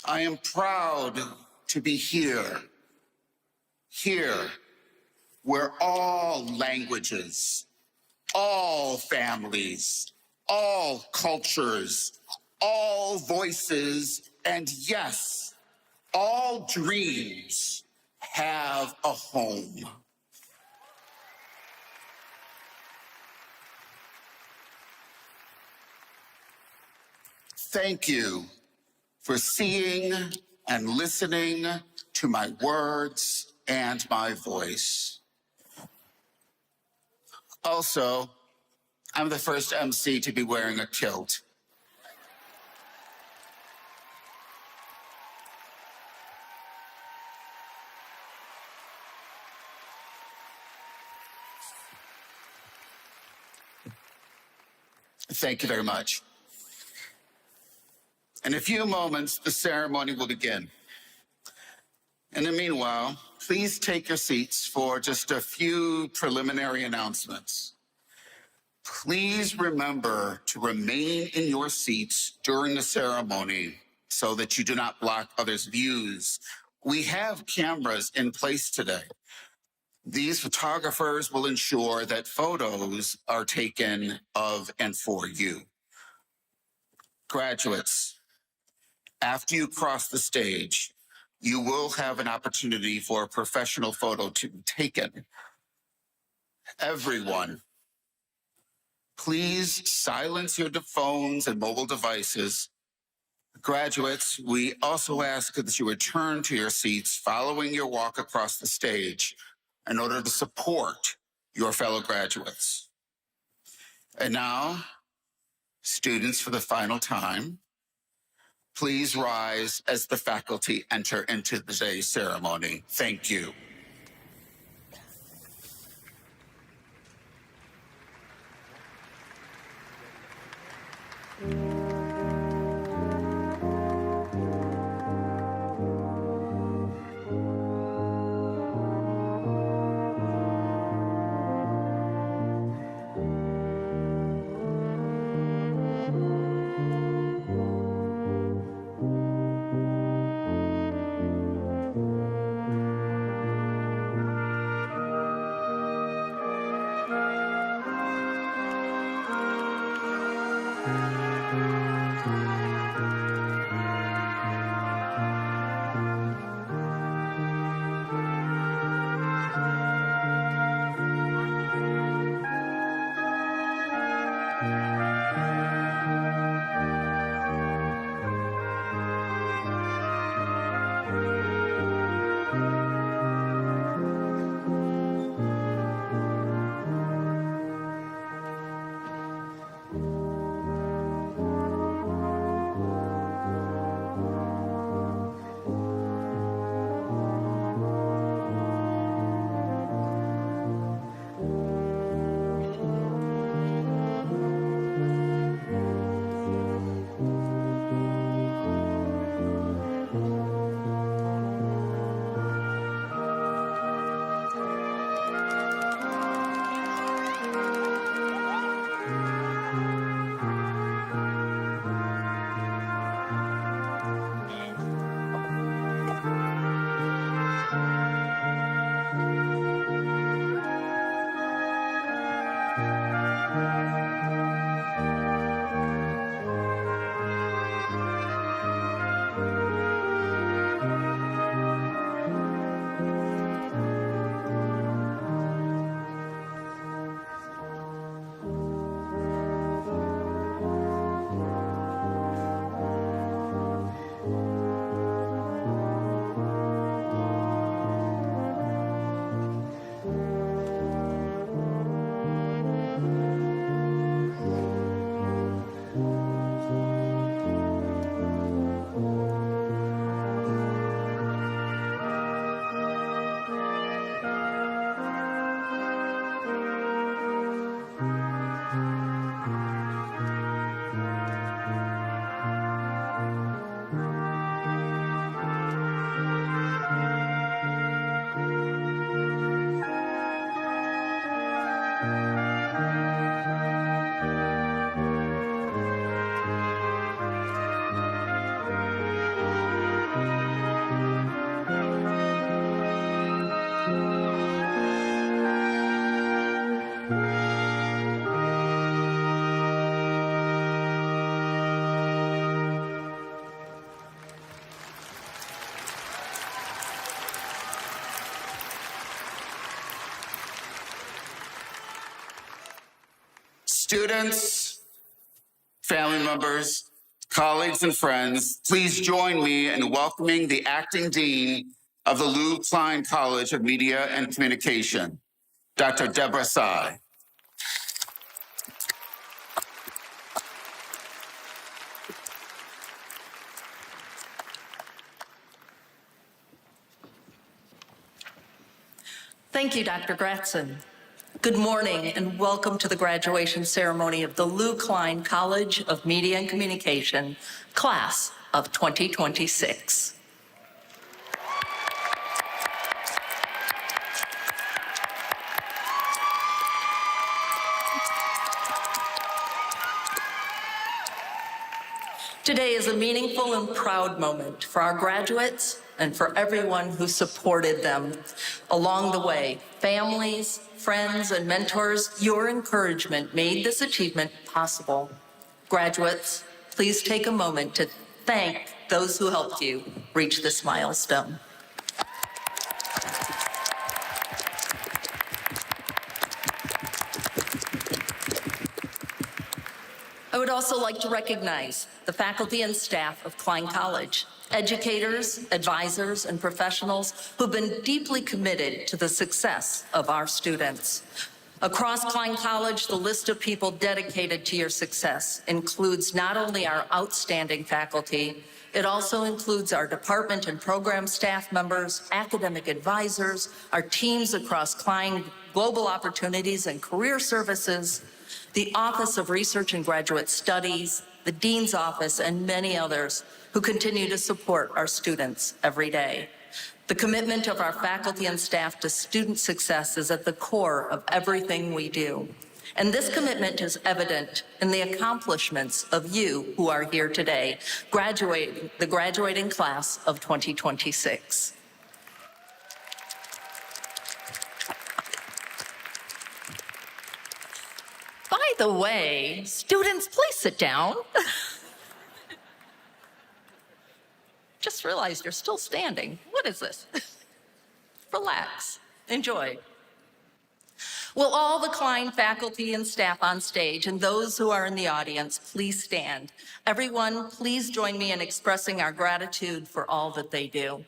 I am proud to be here where all languages, all families, all cultures, all voices, and yes, all dreams have a home. Thank you for seeing and listening to my words and my voice. Also, I'm the first MC to be wearing a kilt. Thank you very much. In a few moments, the ceremony will begin. In the meanwhile, please take your seats for just a few preliminary announcements. Please remember to remain in your seats during the ceremony so that you do not block others' views. We have cameras in place today. These photographers will ensure that photos are taken of and for you. Graduates, after you cross the stage, you will have an opportunity for a professional photo to be taken. Everyone, please silence your phones and mobile devices. Graduates, we also ask that you return to your seats following your walk across the stage in order to support your fellow graduates. And now, students, for the final time, please rise as the faculty enter into today's ceremony. Thank you. Students, family members, colleagues, and friends, please join me in welcoming the acting dean of the Lou Klein College of Media and Communication, Dr. Deborah Tsai. Thank you, Dr. Gratson. Good morning and welcome to the graduation ceremony of the Lou Klein College of Media and Communication, class of 2026. Today is a meaningful and proud moment for our graduates and for everyone who supported them along the way. Families, friends, and mentors, your encouragement made this achievement possible. Graduates, please take a moment to thank those who helped you reach this milestone. I would also like to recognize the faculty and staff of Klein College, educators, advisors, and professionals who've been deeply committed to the success of our students. Across Klein College, the list of people dedicated to your success includes not only our outstanding faculty, it also includes our department and program staff members, academic advisors, our teams across Klein Global Opportunities and Career Services, the Office of Research and Graduate Studies, the Dean's Office, and many others who continue to support our students every day. The commitment of our faculty and staff to student success is at the core of everything we do. And this commitment is evident in the accomplishments of you who are here today, the graduating class of 2026. By the way, students, please sit down. Just realized you're still standing. What is this? Relax, enjoy. Will all the Klein faculty and staff on stage and those who are in the audience please stand? Everyone, please join me in expressing our gratitude for all that they do.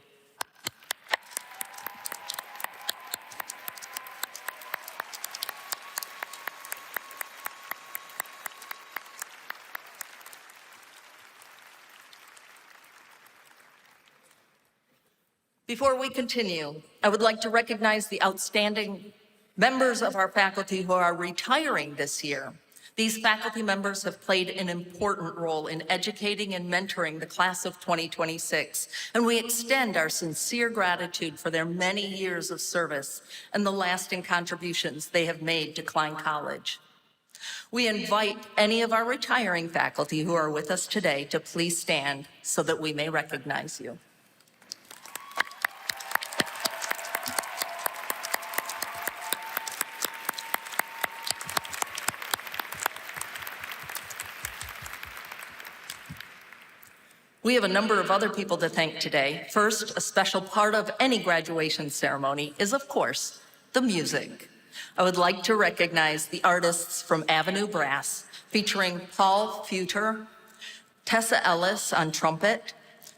Before we continue, I would like to recognize the outstanding members of our faculty who are retiring this year. These faculty members have played an important role in educating and mentoring the class of 2026, and we extend our sincere gratitude for their many years of service and the lasting contributions they have made to Klein College. We invite any of our retiring faculty who are with us today to please stand so that we may recognize you. We have a number of other people to thank today. First, a special part of any graduation ceremony is, of course, the music. I would like to recognize the artists from Avenue Brass, featuring Paul Futer, Tessa Ellis on trumpet,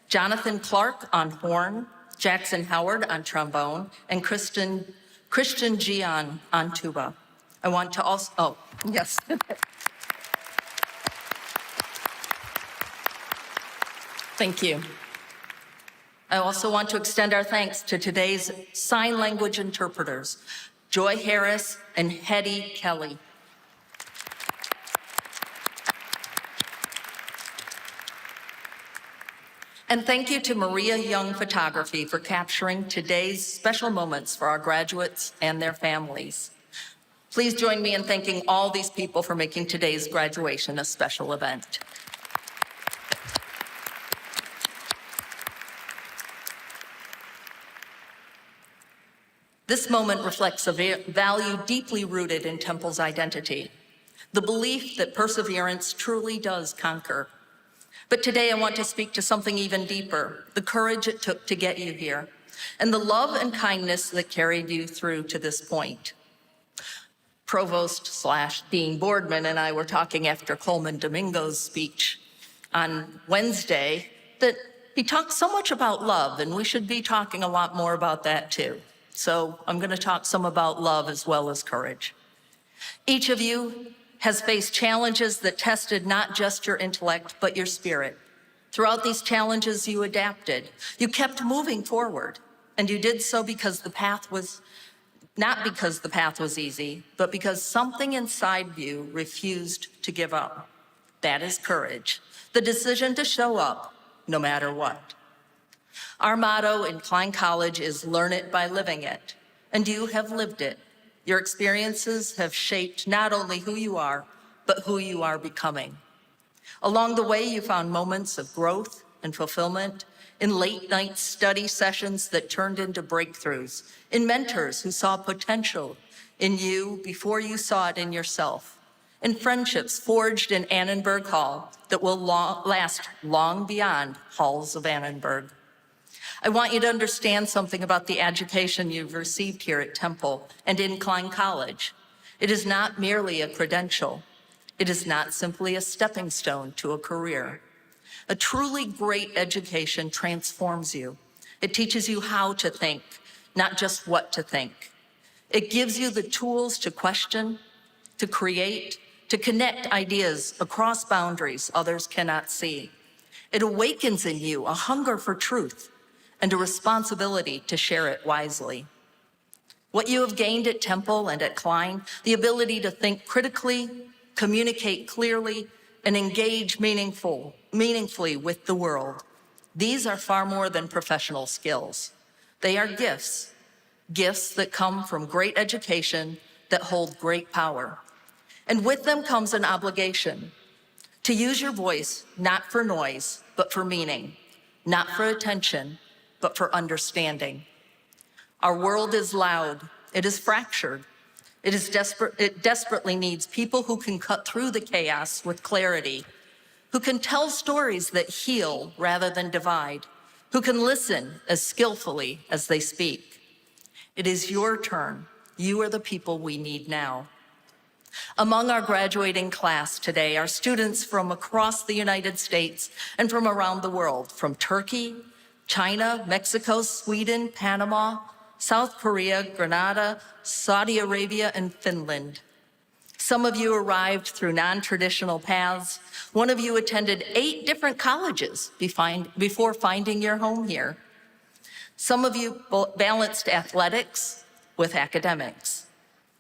Jonathan Clark on horn, Jackson Howard on trombone, and Christian Gian on tuba. I want to also, oh, yes. Thank you. I also want to extend our thanks to today's sign language interpreters, Joy Harris and Hetty Kelly. And thank you to Maria Young Photography for capturing today's special moments for our graduates and their families. Please join me in thanking all these people for making today's graduation a special event. This moment reflects a value deeply rooted in Temple's identity, the belief that perseverance truly does conquer. But today I want to speak to something even deeper, the courage it took to get you here, and the love and kindness that carried you through to this point. Provost/Dean Boardman and I were talking after Coleman Domingo's speech on Wednesday that he talked so much about love, and we should be talking a lot more about that too. So I'm going to talk some about love as well as courage. Each of you has faced challenges that tested not just your intellect, but your spirit. Throughout these challenges, you adapted. You kept moving forward, and you did so because not because the path was easy, but because something inside you refused to give up. That is courage, the decision to show up no matter what. Our motto in Klein College is learn it by living it, and you have lived it. Your experiences have shaped not only who you are, but who you are becoming. Along the way, you found moments of growth and fulfillment in late-night study sessions that turned into breakthroughs, in mentors who saw potential in you before you saw it in yourself, in friendships forged in Annenberg Hall that will last long beyond halls of Annenberg. I want you to understand something about the education you've received here at Temple and in Klein College. It is not merely a credential. It is not simply a stepping stone to a career. A truly great education transforms you. It teaches you how to think, not just what to think. It gives you the tools to question, to create, to connect ideas across boundaries others cannot see. It awakens in you a hunger for truth and a responsibility to share it wisely. What you have gained at Temple and at Klein, the ability to think critically, communicate clearly, and engage meaningfully with the world. These are far more than professional skills. They are gifts that come from great education that hold great power. And with them comes an obligation to use your voice not for noise, but for meaning, not for attention, but for understanding. Our world is loud, it is fractured, it desperately needs people who can cut through the chaos with clarity, who can tell stories that heal rather than divide, who can listen as skillfully as they speak. It is your turn. You are the people we need now. Among our graduating class today are students from across the United States and from around the world, from Turkey, China, Mexico, Sweden, Panama, South Korea, Grenada, Saudi Arabia, and Finland. Some of you arrived through non-traditional paths. One of you attended 8 different colleges before finding your home here. Some of you balanced athletics with academics.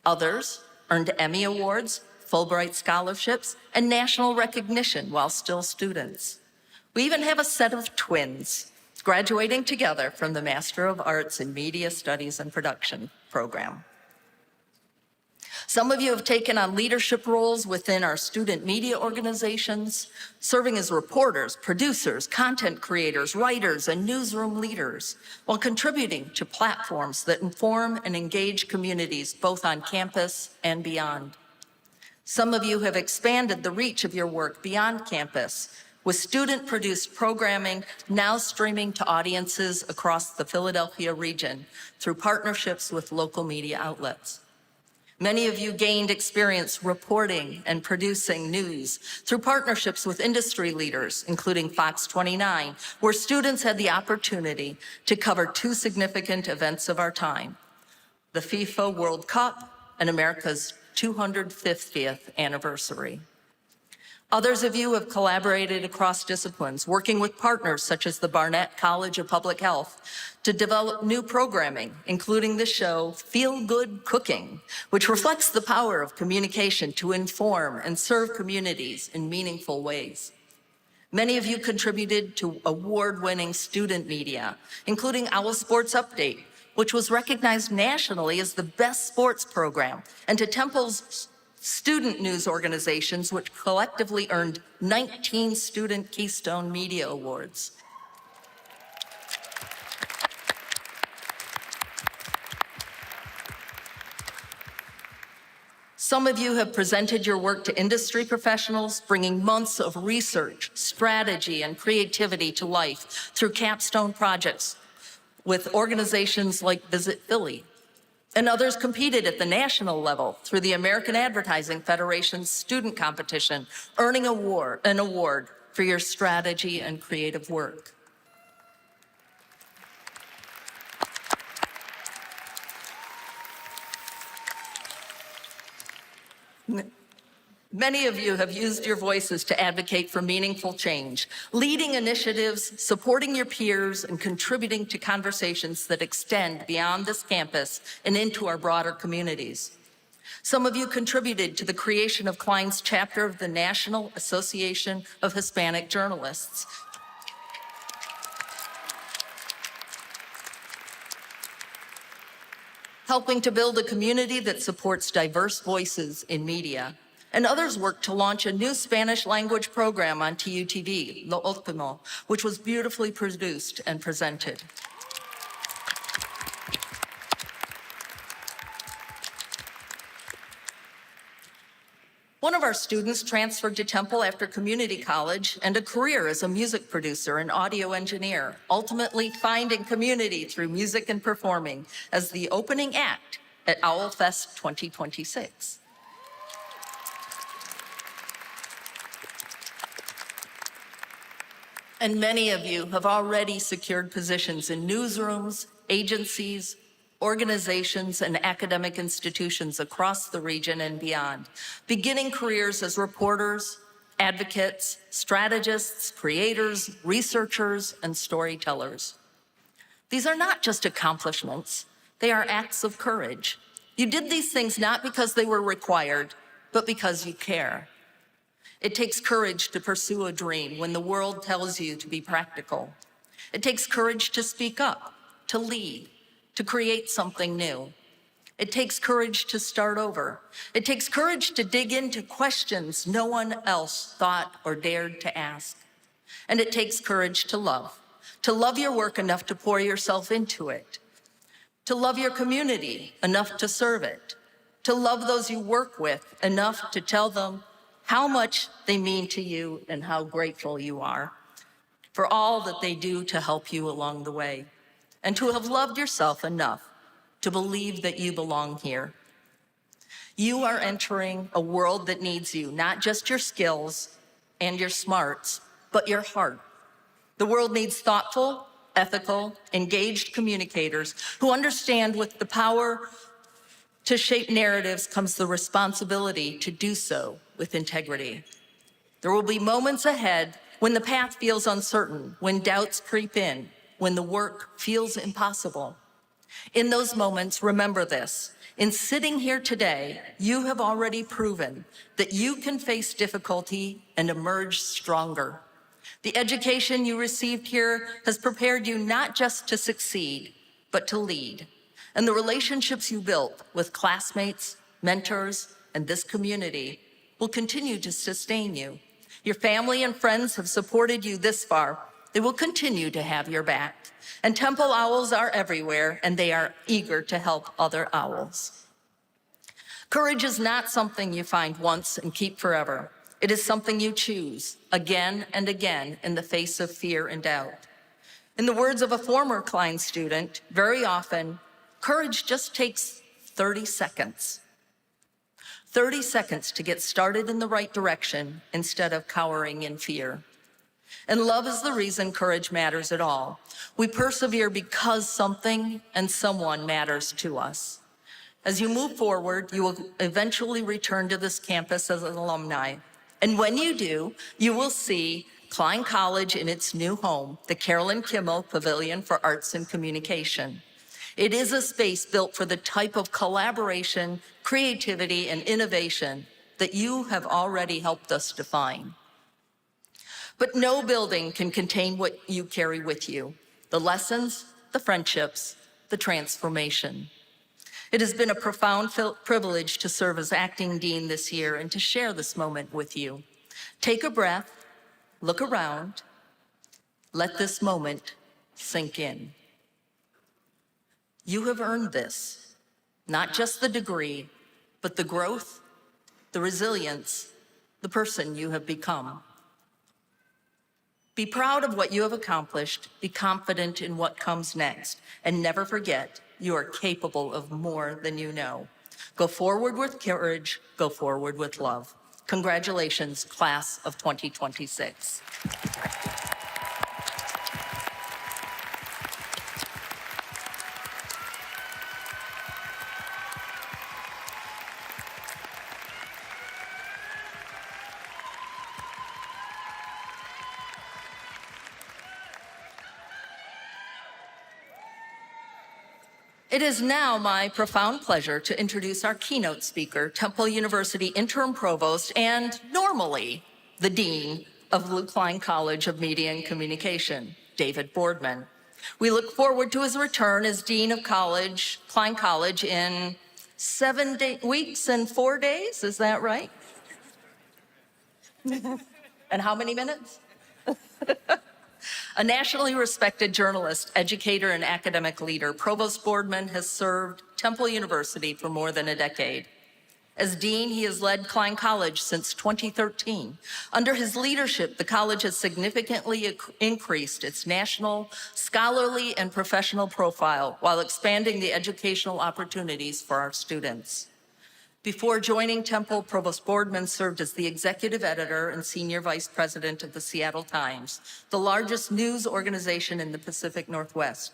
Others earned Emmy Awards, Fulbright scholarships, and national recognition while still students. We even have a set of twins graduating together from the Master of Arts in Media Studies and Production program. Some of you have taken on leadership roles within our student media organizations, serving as reporters, producers, content creators, writers, and newsroom leaders, while contributing to platforms that inform and engage communities both on campus and beyond. Some of you have expanded the reach of your work beyond campus, with student-produced programming now streaming to audiences across the Philadelphia region through partnerships with local media outlets. Many of you gained experience reporting and producing news through partnerships with industry leaders, including Fox 29, where students had the opportunity to cover 2 significant events of our time: the FIFA World Cup and America's 250th anniversary. Others of you have collaborated across disciplines, working with partners such as the Barnett College of Public Health to develop new programming, including the show Feel Good Cooking, which reflects the power of communication to inform and serve communities in meaningful ways. Many of you contributed to award-winning student media, including Owl Sports Update, which was recognized nationally as the best sports program, and to Temple's student news organizations, which collectively earned 19 Student Keystone Media Awards. Some of you have presented your work to industry professionals, bringing months of research, strategy, and creativity to life through capstone projects with organizations like Visit Philly. And others competed at the national level through the American Advertising Federation's student competition, earning an award for your strategy and creative work. Many of you have used your voices to advocate for meaningful change, leading initiatives, supporting your peers, and contributing to conversations that extend beyond this campus and into our broader communities. Some of you contributed to the creation of Klein's chapter of the National Association of Hispanic Journalists, helping to build a community that supports diverse voices in media. And others worked to launch a new Spanish language program on TUTV, Lo Último, which was beautifully produced and presented. One of our students transferred to Temple after community college and a career as a music producer and audio engineer, ultimately finding community through music and performing as the opening act at OwlFest 2026. And many of you have already secured positions in newsrooms, agencies, organizations, and academic institutions across the region and beyond, beginning careers as reporters, advocates, strategists, creators, researchers, and storytellers. These are not just accomplishments, they are acts of courage. You did these things not because they were required, but because you care. It takes courage to pursue a dream when the world tells you to be practical. It takes courage to speak up, to lead, to create something new. It takes courage to start over. It takes courage to dig into questions no one else thought or dared to ask. And it takes courage to love your work enough to pour yourself into it, to love your community enough to serve it, to love those you work with enough to tell them how much they mean to you and how grateful you are for all that they do to help you along the way, and to have loved yourself enough to believe that you belong here. You are entering a world that needs you, not just your skills and your smarts, but your heart. The world needs thoughtful, ethical, engaged communicators who understand with the power to shape narratives comes the responsibility to do so with integrity. There will be moments ahead when the path feels uncertain, when doubts creep in, when the work feels impossible. In those moments, remember this. In sitting here today, you have already proven that you can face difficulty and emerge stronger. The education you received here has prepared you not just to succeed, but to lead. And the relationships you built with classmates, mentors, and this community will continue to sustain you. Your family and friends have supported you this far. They will continue to have your back. And Temple Owls are everywhere, and they are eager to help other owls. Courage is not something you find once and keep forever. It is something you choose again and again in the face of fear and doubt. In the words of a former Klein student, very often, courage just takes 30 seconds. 30 seconds to get started in the right direction instead of cowering in fear. And love is the reason courage matters at all. We persevere because something and someone matters to us. As you move forward, you will eventually return to this campus as an alumni. And when you do, you will see Klein College in its new home, the Carolyn Kimmel Pavilion for Arts and Communication. It is a space built for the type of collaboration, creativity, and innovation that you have already helped us define. But no building can contain what you carry with you: the lessons, the friendships, the transformation. It has been a profound privilege to serve as acting dean this year and to share this moment with you. Take a breath, look around, let this moment sink in. You have earned this, not just the degree, but the growth, the resilience, the person you have become. Be proud of what you have accomplished, be confident in what comes next, and never forget, you are capable of more than you know. Go forward with courage, go forward with love. Congratulations, class of 2026. It is now my profound pleasure to introduce our keynote speaker, Temple University Interim Provost and normally the Dean of Klein College of Media and Communication, David Boardman. We look forward to his return as Dean of Klein College in 7 weeks and 4 days, is that right? And how many minutes? A nationally respected journalist, educator, and academic leader, Provost Boardman has served Temple University for more than a decade. As dean, he has led Klein College since 2013. Under his leadership, the college has significantly increased its national, scholarly, and professional profile while expanding the educational opportunities for our students. Before joining Temple, Provost Boardman served as the executive editor and senior vice president of the Seattle Times, the largest news organization in the Pacific Northwest.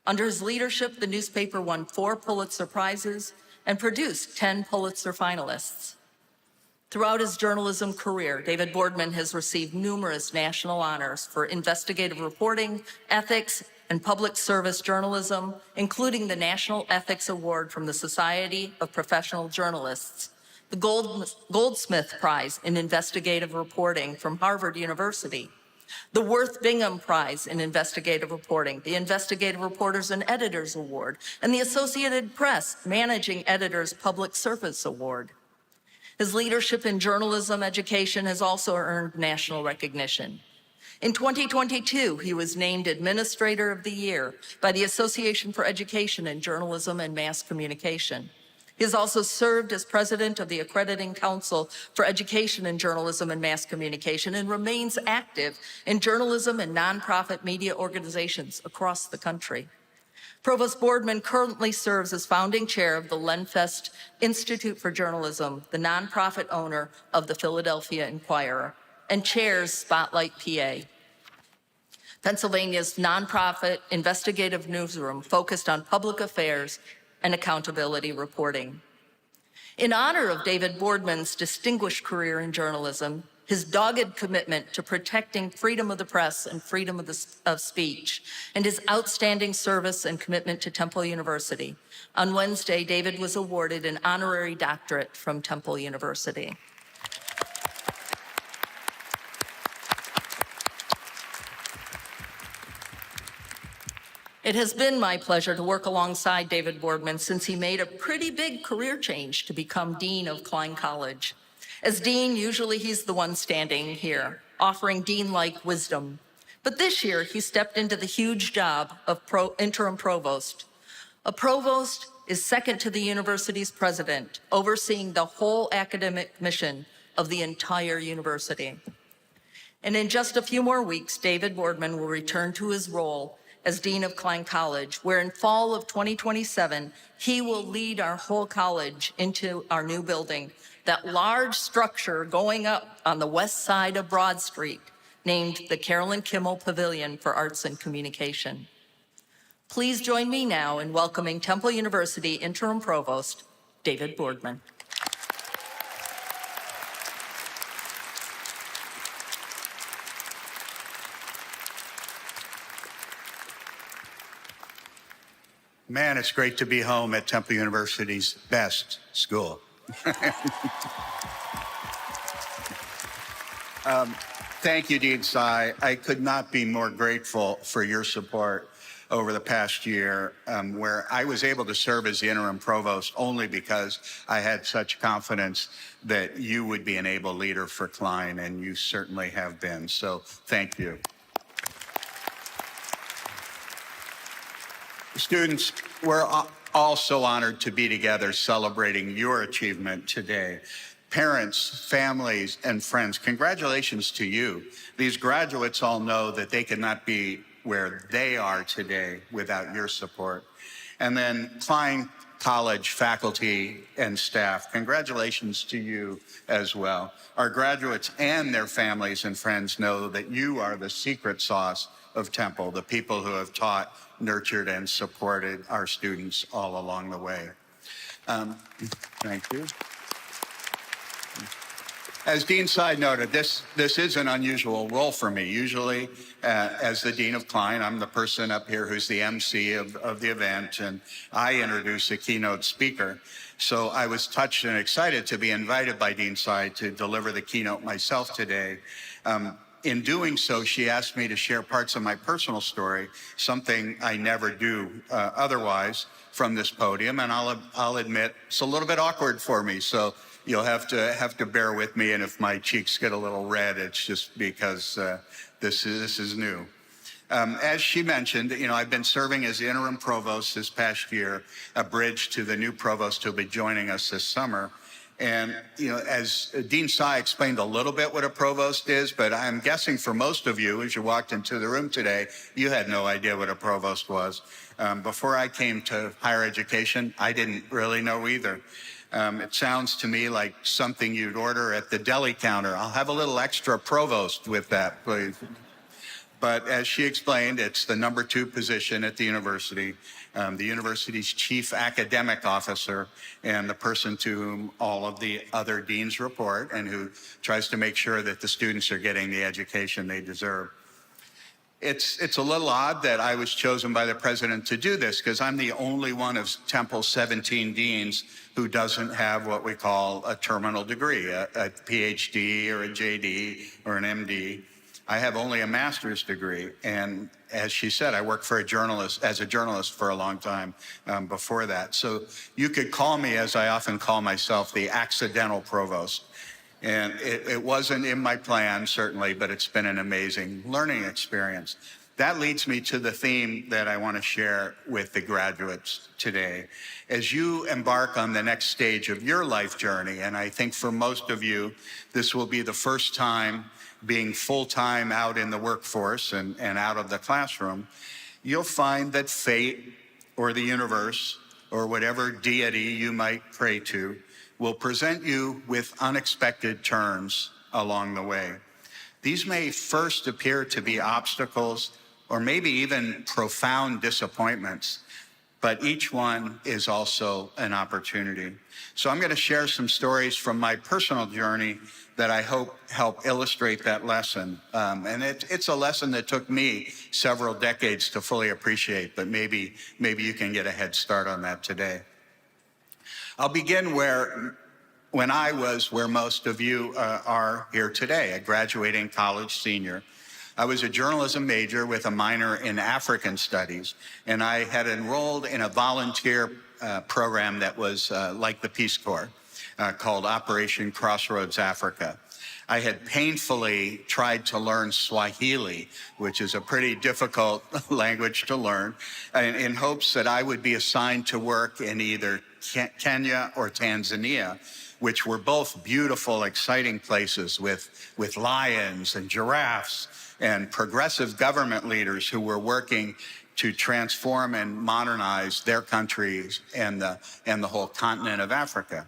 Under his leadership, the newspaper won 4 Pulitzer Prizes and produced 10 Pulitzer finalists. Throughout his journalism career, David Boardman has received numerous national honors for investigative reporting, ethics, and public service journalism, including the National Ethics Award from the Society of Professional Journalists, the Goldsmith Prize in Investigative Reporting from Harvard University, the Worth Bingham Prize in Investigative Reporting, the Investigative Reporters and Editors Award, and the Associated Press Managing Editors Public Service Award. His leadership in journalism education has also earned national recognition. In 2022, he was named Administrator of the Year by the Association for Education in Journalism and Mass Communication. He has also served as president of the Accrediting Council for Education in Journalism and Mass Communication and remains active in journalism and nonprofit media organizations across the country. Provost Boardman currently serves as founding chair of the Lenfest Institute for Journalism, the nonprofit owner of the Philadelphia Inquirer, and chairs Spotlight PA, Pennsylvania's nonprofit investigative newsroom focused on public affairs and accountability reporting. In honor of David Boardman's distinguished career in journalism, his dogged commitment to protecting freedom of the press and freedom of speech, and his outstanding service and commitment to Temple University, on Wednesday, David was awarded an honorary doctorate from Temple University. It has been my pleasure to work alongside David Boardman since he made a pretty big career change to become Dean of Klein College. As Dean, usually he's the one standing here, offering Dean-like wisdom. But this year, he stepped into the huge job of interim provost. A provost is second to the university's president, overseeing the whole academic mission of the entire university. And in just a few more weeks, David Boardman will return to his role as Dean of Klein College, where in fall of 2027, he will lead our whole college into our new building, that large structure going up on the west side of Broad Street, named the Carolyn Kimmel Pavilion for Arts and Communication. Please join me now in welcoming Temple University Interim Provost, David Boardman. Man, it's great to be home at Temple University's best school. Thank you, Dean Tsai. I could not be more grateful for your support over the past year, where I was able to serve as the interim provost only because I had such confidence that you would be an able leader for Klein, and you certainly have been. So thank you. Students, we're all so honored to be together celebrating your achievement today. Parents, families, and friends, congratulations to you. These graduates all know that they could not be where they are today without your support. And then Klein College faculty and staff, congratulations to you as well. Our graduates and their families and friends know that you are the secret sauce of Temple, the people who have taught, nurtured, and supported our students all along the way. Thank you. As Dean Tsai noted, this is an unusual role for me. Usually, as the Dean of Klein, I'm the person up here who's the MC of the event, and I introduce a keynote speaker. So I was touched and excited to be invited by Dean Tsai to deliver the keynote myself today. In doing so, she asked me to share parts of my personal story, something I never do otherwise from this podium, and I'll admit it's a little bit awkward for me. So you'll have to bear with me, and if my cheeks get a little red, it's just because this is new. As she mentioned, I've been serving as the interim provost this past year, a bridge to the new provost who'll be joining us this summer. And, as Dean Tsai explained a little bit what a provost is, but I'm guessing for most of you, as you walked into the room today, you had no idea what a provost was. Before I came to higher education, I didn't really know either. It sounds to me like something you'd order at the deli counter. I'll have a little extra provost with that, please. But as she explained, it's the number 2 position at the university's chief academic officer, and the person to whom all of the other deans report, and who tries to make sure that the students are getting the education they deserve. It's a little odd that I was chosen by the president to do this, because I'm the only one of Temple's 17 deans who doesn't have what we call a terminal degree, a PhD or a JD or an MD. I have only a master's degree, and as she said, I worked as a journalist for a long time before that. So you could call me, as I often call myself, the accidental provost. And it wasn't in my plan, certainly, but it's been an amazing learning experience. That leads me to the theme that I want to share with the graduates today. As you embark on the next stage of your life journey, and I think for most of you, this will be the first time being full-time out in the workforce and out of the classroom, you'll find that fate or the universe or whatever deity you might pray to will present you with unexpected turns along the way. These may first appear to be obstacles or maybe even profound disappointments, but each one is also an opportunity. So I'm going to share some stories from my personal journey that I hope help illustrate that lesson. And it's a lesson that took me several decades to fully appreciate, but maybe you can get a head start on that today. I'll begin when I was where most of you are here today, a graduating college senior. I was a journalism major with a minor in African studies, and I had enrolled in a volunteer program that was like the Peace Corps, called Operation Crossroads Africa. I had painfully tried to learn Swahili, which is a pretty difficult language to learn, in hopes that I would be assigned to work in either Kenya or Tanzania, which were both beautiful, exciting places with lions and giraffes and progressive government leaders who were working to transform and modernize their countries and the whole continent of Africa.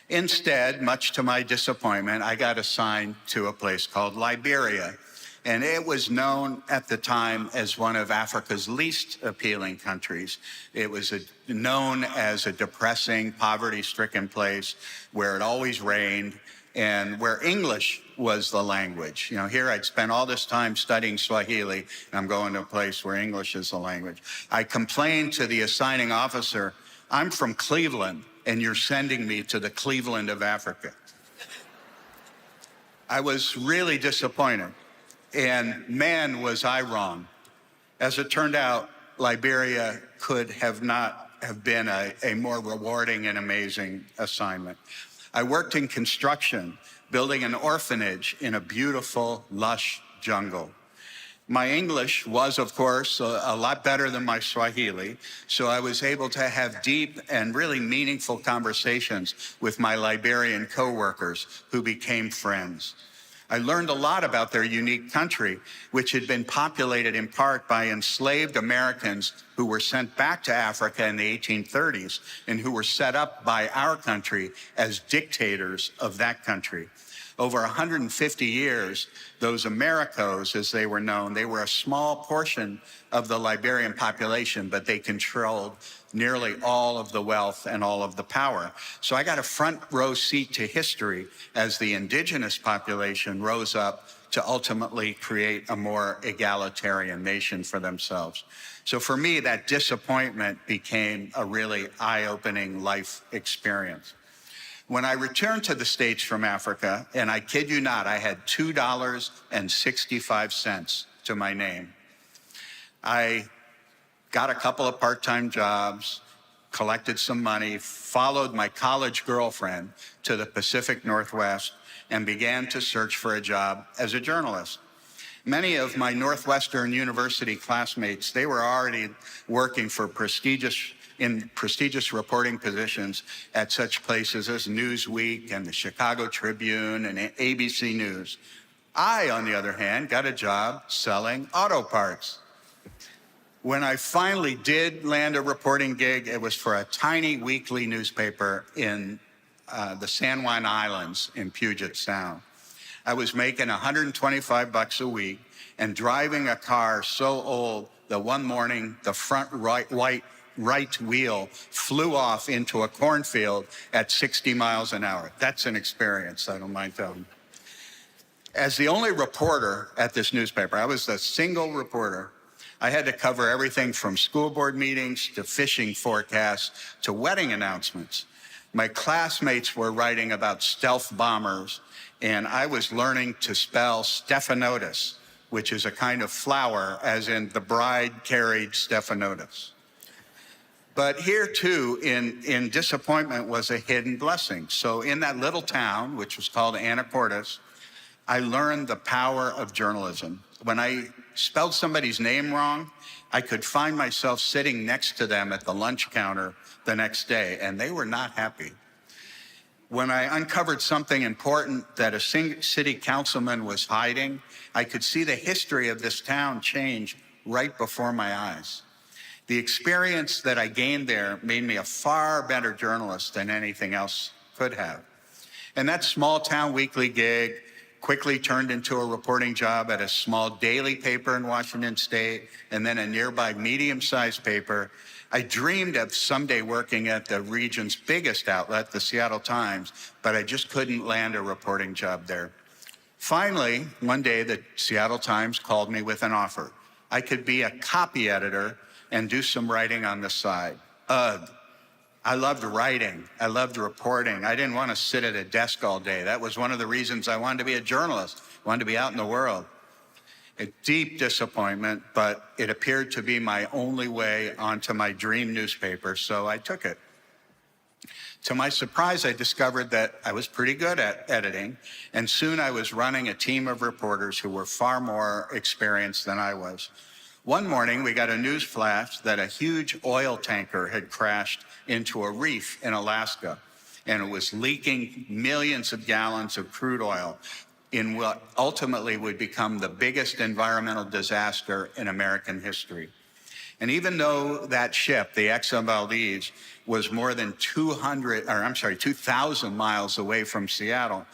Instead, much to my disappointment, I got assigned to a place called Liberia. And it was known at the time as one of Africa's least appealing countries. It was known as a depressing, poverty-stricken place where it always rained and where English was the language. Here I'd spent all this time studying Swahili, and I'm going to a place where English is the language. I complained to the assigning officer, "I'm from Cleveland, and you're sending me to the Cleveland of Africa." I was really disappointed. And man, was I wrong. As it turned out, Liberia could not have been a more rewarding and amazing assignment. I worked in construction, building an orphanage in a beautiful, lush jungle. My English was, of course, a lot better than my Swahili, so I was able to have deep and really meaningful conversations with my Liberian coworkers who became friends. I learned a lot about their unique country, which had been populated in part by enslaved Americans who were sent back to Africa in the 1830s and who were set up by our country as dictators of that country. Over 150 years, those Americos, as they were known, they were a small portion of the Liberian population, but they controlled nearly all of the wealth and all of the power. So I got a front row seat to history as the indigenous population rose up to ultimately create a more egalitarian nation for themselves. So for me, that disappointment became a really eye-opening life experience. When I returned to the States from Africa, and I kid you not, I had $2.65 to my name. I got a couple of part-time jobs, collected some money, followed my college girlfriend to the Pacific Northwest, and began to search for a job as a journalist. Many of my Northwestern University classmates, they were already working for prestigious reporting positions at such places as Newsweek and the Chicago Tribune and ABC News. I, on the other hand, got a job selling auto parts. When I finally did land a reporting gig, it was for a tiny weekly newspaper in the San Juan Islands in Puget Sound. I was making $125 a week and driving a car so old that one morning the front right wheel flew off into a cornfield at 60 miles an hour. That's an experience, I don't mind telling you. As the only reporter at this newspaper, I was the single reporter. I had to cover everything from school board meetings to fishing forecasts to wedding announcements. My classmates were writing about stealth bombers, and I was learning to spell stephanotis, which is a kind of flower, as in the bride carried stephanotis. But here, too, in disappointment was a hidden blessing. So in that little town, which was called Anacortes, I learned the power of journalism. When I spelled somebody's name wrong, I could find myself sitting next to them at the lunch counter the next day, and they were not happy. When I uncovered something important that a city councilman was hiding, I could see the history of this town change right before my eyes. The experience that I gained there made me a far better journalist than anything else could have. And that small town weekly gig quickly turned into a reporting job at a small daily paper in Washington State, and then a nearby medium-sized paper. I dreamed of someday working at the region's biggest outlet, the Seattle Times, but I just couldn't land a reporting job there. Finally, one day, the Seattle Times called me with an offer. I could be a copy editor and do some writing on the side. Ugh. I loved writing. I loved reporting. I didn't want to sit at a desk all day. That was one of the reasons I wanted to be a journalist, wanted to be out in the world. A deep disappointment, but it appeared to be my only way onto my dream newspaper, so I took it. To my surprise, I discovered that I was pretty good at editing, and soon I was running a team of reporters who were far more experienced than I was. One morning, we got a news flash that a huge oil tanker had crashed into a reef in Alaska, and it was leaking millions of gallons of crude oil in what ultimately would become the biggest environmental disaster in American history. And even though that ship, the Exxon Valdez, was more than 2,000 miles away from Seattle,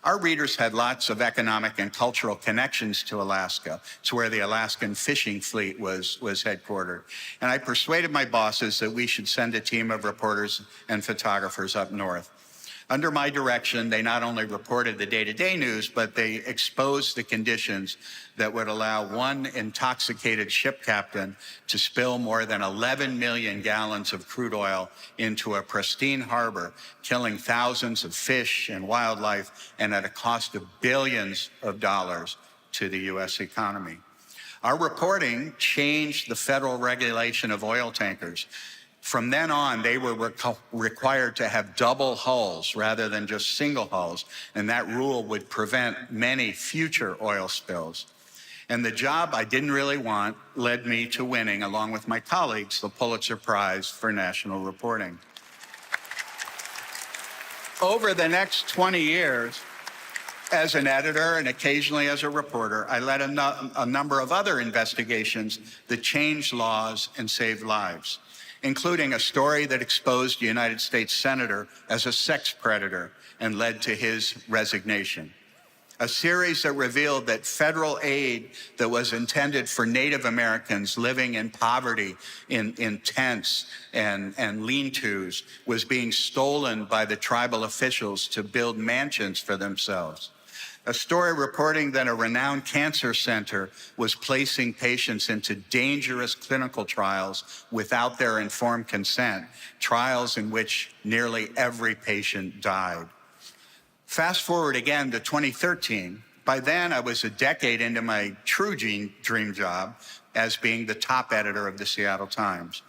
our readers had lots of economic and cultural connections to Alaska. It's where the Alaskan fishing fleet was headquartered. And I persuaded my bosses that we should send a team of reporters and photographers up north. Under my direction, they not only reported the day-to-day news, but they exposed the conditions that would allow one intoxicated ship captain to spill more than 11 million gallons of crude oil into a pristine harbor, killing thousands of fish and wildlife, and at a cost of billions of dollars to the U.S. economy. Our reporting changed the federal regulation of oil tankers. From then on, they were required to have double hulls rather than just single hulls, and that rule would prevent many future oil spills. And the job I didn't really want led me to winning, along with my colleagues, the Pulitzer Prize for National Reporting. Over the next 20 years, As an editor and occasionally as a reporter, I led a number of other investigations that changed laws and saved lives, including a story that exposed a United States senator as a sex predator and led to his resignation. A series that revealed that federal aid that was intended for Native Americans living in poverty in tents and lean-tos was being stolen by the tribal officials to build mansions for themselves. A story reporting that a renowned cancer center was placing patients into dangerous clinical trials without their informed consent, trials in which nearly every patient died. Fast forward again to 2013. By then, I was a decade into my true dream job as being the top editor of the Seattle Times.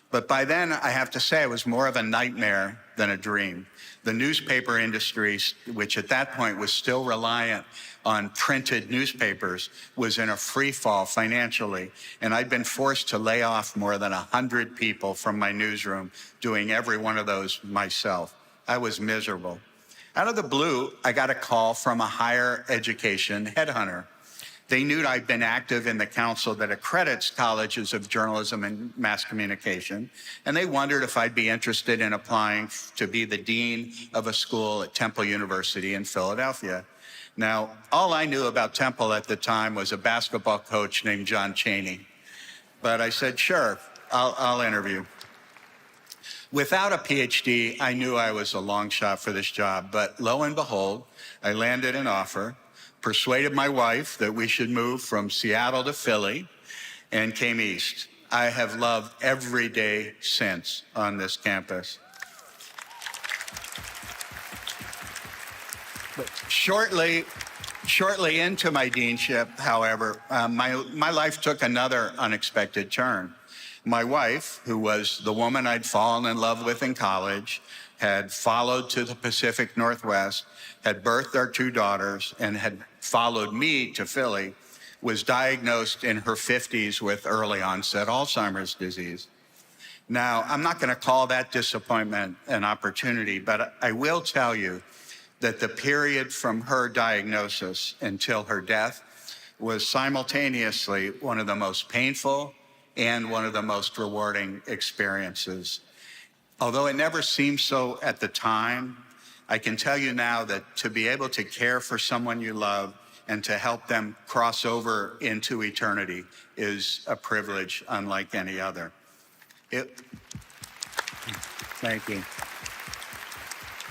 But by then, I have to say, it was more of a nightmare than a dream. The newspaper industry, which at that point was still reliant on printed newspapers, was in a free fall financially. And I'd been forced to lay off more than 100 people from my newsroom, doing every one of those myself. I was miserable. Out of the blue, I got a call from a higher education headhunter. They knew I'd been active in the council that accredits colleges of journalism and mass communication, and they wondered if I'd be interested in applying to be the dean of a school at Temple University in Philadelphia. Now, all I knew about Temple at the time was a basketball coach named John Chaney. But I said, sure, I'll interview. Without a PhD, I knew I was a long shot for this job, but lo and behold, I landed an offer, persuaded my wife that we should move from Seattle to Philly, and came east. I have loved every day since on this campus. But shortly into my deanship, however, my life took another unexpected turn. My wife, who was the woman I'd fallen in love with in college, had followed to the Pacific Northwest, had birthed our 2 daughters, and had followed me to Philly, was diagnosed in her 50s with early onset Alzheimer's disease. Now, I'm not going to call that disappointment an opportunity, but I will tell you that the period from her diagnosis until her death was simultaneously one of the most painful and one of the most rewarding experiences. Although it never seemed so at the time, I can tell you now that to be able to care for someone you love and to help them cross over into eternity is a privilege unlike any other. Thank you.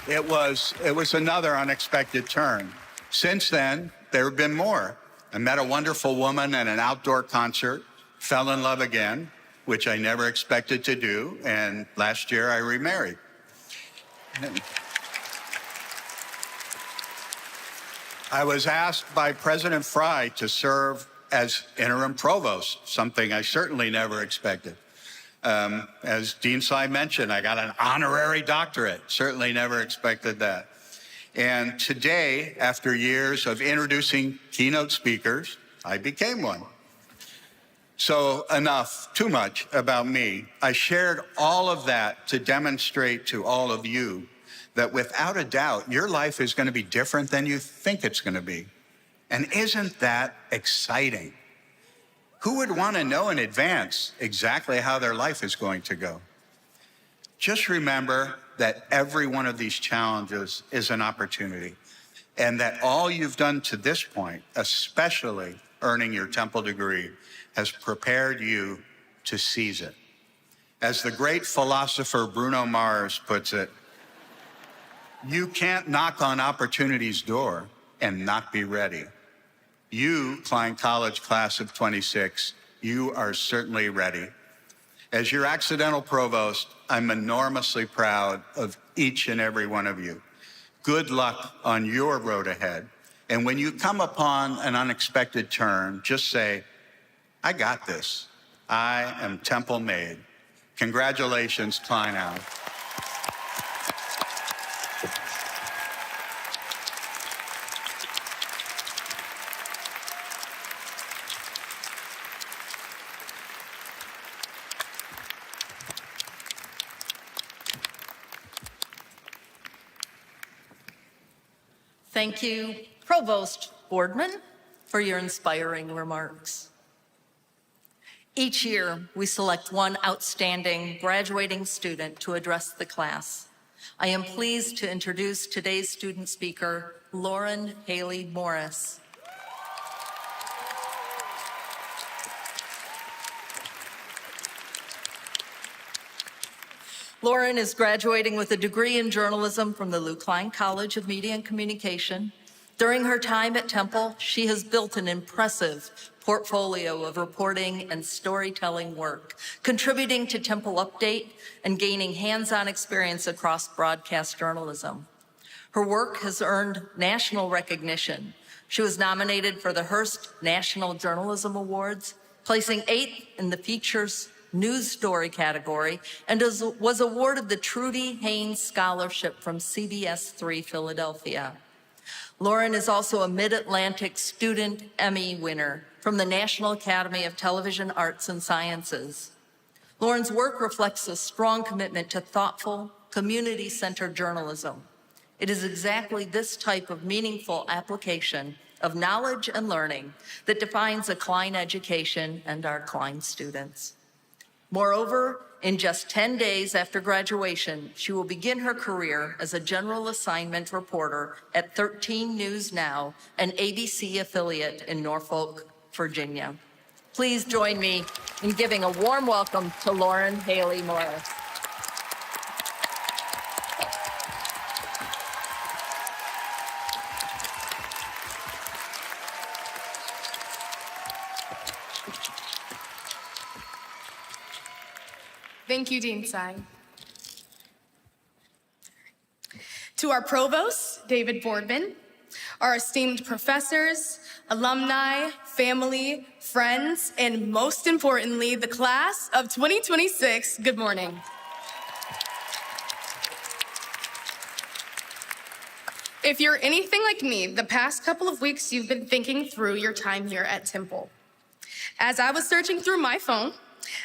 It was another unexpected turn. Since then, there have been more. I met a wonderful woman at an outdoor concert, fell in love again, which I never expected to do, and last year I remarried. I was asked by President Fry to serve as interim provost, something I certainly never expected. As Dean Tsai mentioned, I got an honorary doctorate, certainly never expected that. And today, after years of introducing keynote speakers, I became one. So enough, too much about me. I shared all of that to demonstrate to all of you that without a doubt, your life is going to be different than you think it's going to be. And isn't that exciting? Who would want to know in advance exactly how their life is going to go? Just remember that every one of these challenges is an opportunity, and that all you've done to this point, especially earning your Temple degree, has prepared you to seize it. As the great philosopher Bruno Mars puts it, you can't knock on opportunity's door and not be ready. You, Klein College class of 26, you are certainly ready. As your accidental provost, I'm enormously proud of each and every one of you. Good luck on your road ahead. And when you come upon an unexpected turn, just say, I got this. I am Temple made. Congratulations, Klein out. Thank you, Provost Boardman, for your inspiring remarks. Each year, we select one outstanding graduating student to address the class. I am pleased to introduce today's student speaker, Lauren Haley Morris. Lauren is graduating with a degree in journalism from the Klein College of Media and Communication. During her time at Temple, she has built an impressive portfolio of reporting and storytelling work, contributing to Temple Update and gaining hands-on experience across broadcast journalism. Her work has earned national recognition. She was nominated for the Hearst National Journalism Awards, placing 8th in the features news story category, and was awarded the Trudy Haynes Scholarship from CBS 3 Philadelphia. Lauren is also a Mid-Atlantic Student Emmy winner from the National Academy of Television Arts and Sciences. Lauren's work reflects a strong commitment to thoughtful, community-centered journalism. It is exactly this type of meaningful application of knowledge and learning that defines a Klein education and our Klein students. Moreover, in just 10 days after graduation, she will begin her career as a general assignment reporter at 13 News Now, an ABC affiliate in Norfolk, Virginia. Please join me in giving a warm welcome to Lauren Haley Morris. Thank you, Dean Tsai. To our provost, David Boardman, our esteemed professors, alumni, family, friends, and most importantly, the class of 2026, good morning. If you're anything like me, the past couple of weeks you've been thinking through your time here at Temple. As I was searching through my phone,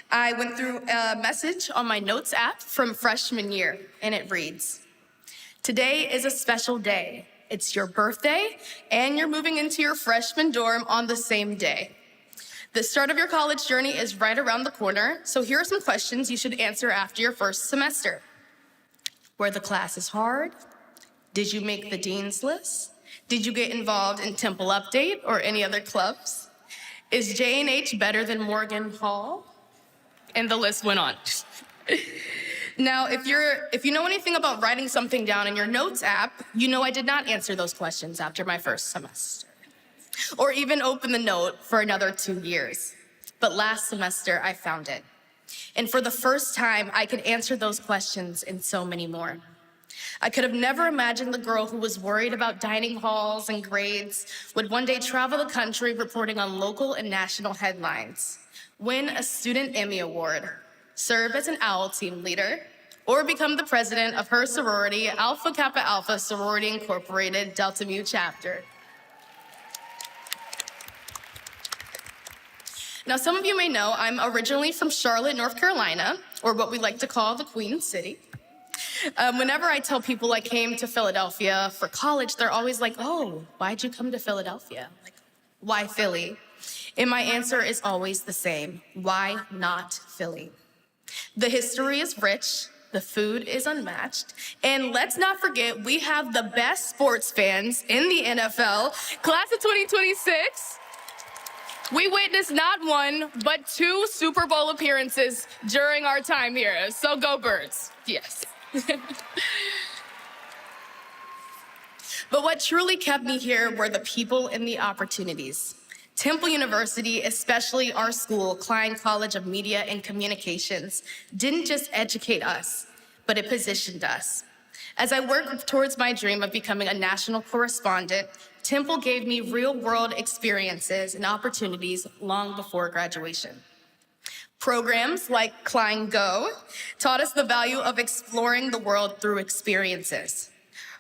I went through a message on my notes app from freshman year, and it reads, "Today is a special day. It's your birthday, and you're moving into your freshman dorm on the same day. The start of your college journey is right around the corner, so here are some questions you should answer after your first semester. Were the classes hard? Did you make the dean's list? Did you get involved in Temple Update or any other clubs? Is J&H better than Morgan Hall?" And the list went on. Now, if you know anything about writing something down in your notes app, you know I did not answer those questions after my first semester, or even open the note for another 2 years. But last semester, I found it. And for the first time, I could answer those questions and so many more. I could have never imagined the girl who was worried about dining halls and grades would one day travel the country reporting on local and national headlines, win a Student Emmy Award, serve as an OWL team leader, or become the president of her sorority, Alpha Kappa Alpha Sorority Incorporated, Delta Mu chapter. Now, some of you may know I'm originally from Charlotte, North Carolina, or what we like to call the Queen City. Whenever I tell people I came to Philadelphia for college, they're always like, "Oh, why'd you come to Philadelphia? Like, why Philly?" And my answer is always the same: why not Philly? The history is rich, the food is unmatched, and let's not forget, we have the best sports fans in the NFL. Class of 2026, we witnessed not one, but 2 Super Bowl appearances during our time here. So go Birds, yes. But what truly kept me here were the people and the opportunities. Temple University, especially our school, Klein College of Media and Communications, didn't just educate us, but it positioned us. As I worked towards my dream of becoming a national correspondent, Temple gave me real-world experiences and opportunities long before graduation. Programs like Klein Go taught us the value of exploring the world through experiences.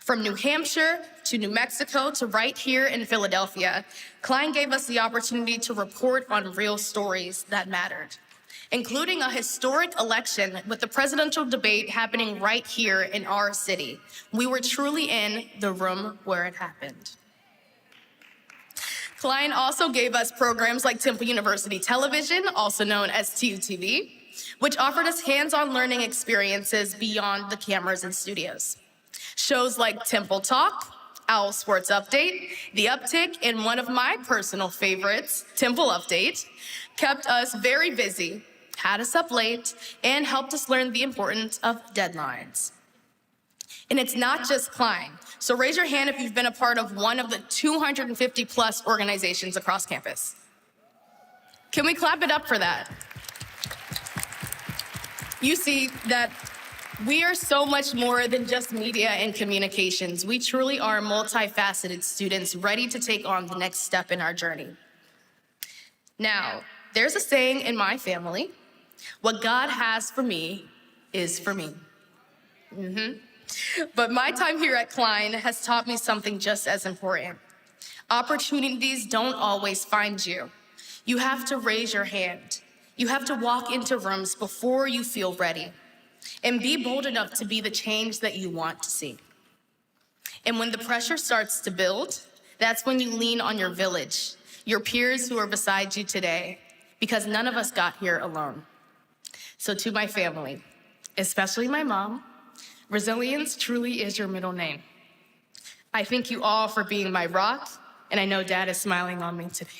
From New Hampshire to New Mexico to right here in Philadelphia, Klein gave us the opportunity to report on real stories that mattered, including a historic election with the presidential debate happening right here in our city. We were truly in the room where it happened. Klein also gave us programs like Temple University Television, also known as TUTV, which offered us hands-on learning experiences beyond the cameras and studios. Shows like Temple Talk, Owl Sports Update, The Uptick, and one of my personal favorites, Temple Update, kept us very busy, had us up late, and helped us learn the importance of deadlines. And it's not just Klein. So raise your hand if you've been a part of one of the 250 plus organizations across campus. Can we clap it up for that? You see that we are so much more than just media and communications. We truly are multifaceted students ready to take on the next step in our journey. Now, there's a saying in my family, what God has for me is for me. But my time here at Klein has taught me something just as important. Opportunities don't always find you. You have to raise your hand. You have to walk into rooms before you feel ready. And be bold enough to be the change that you want to see. And when the pressure starts to build, that's when you lean on your village, your peers who are beside you today, because none of us got here alone. So to my family, especially my mom, resilience truly is your middle name. I thank you all for being my rock, and I know Dad is smiling on me today.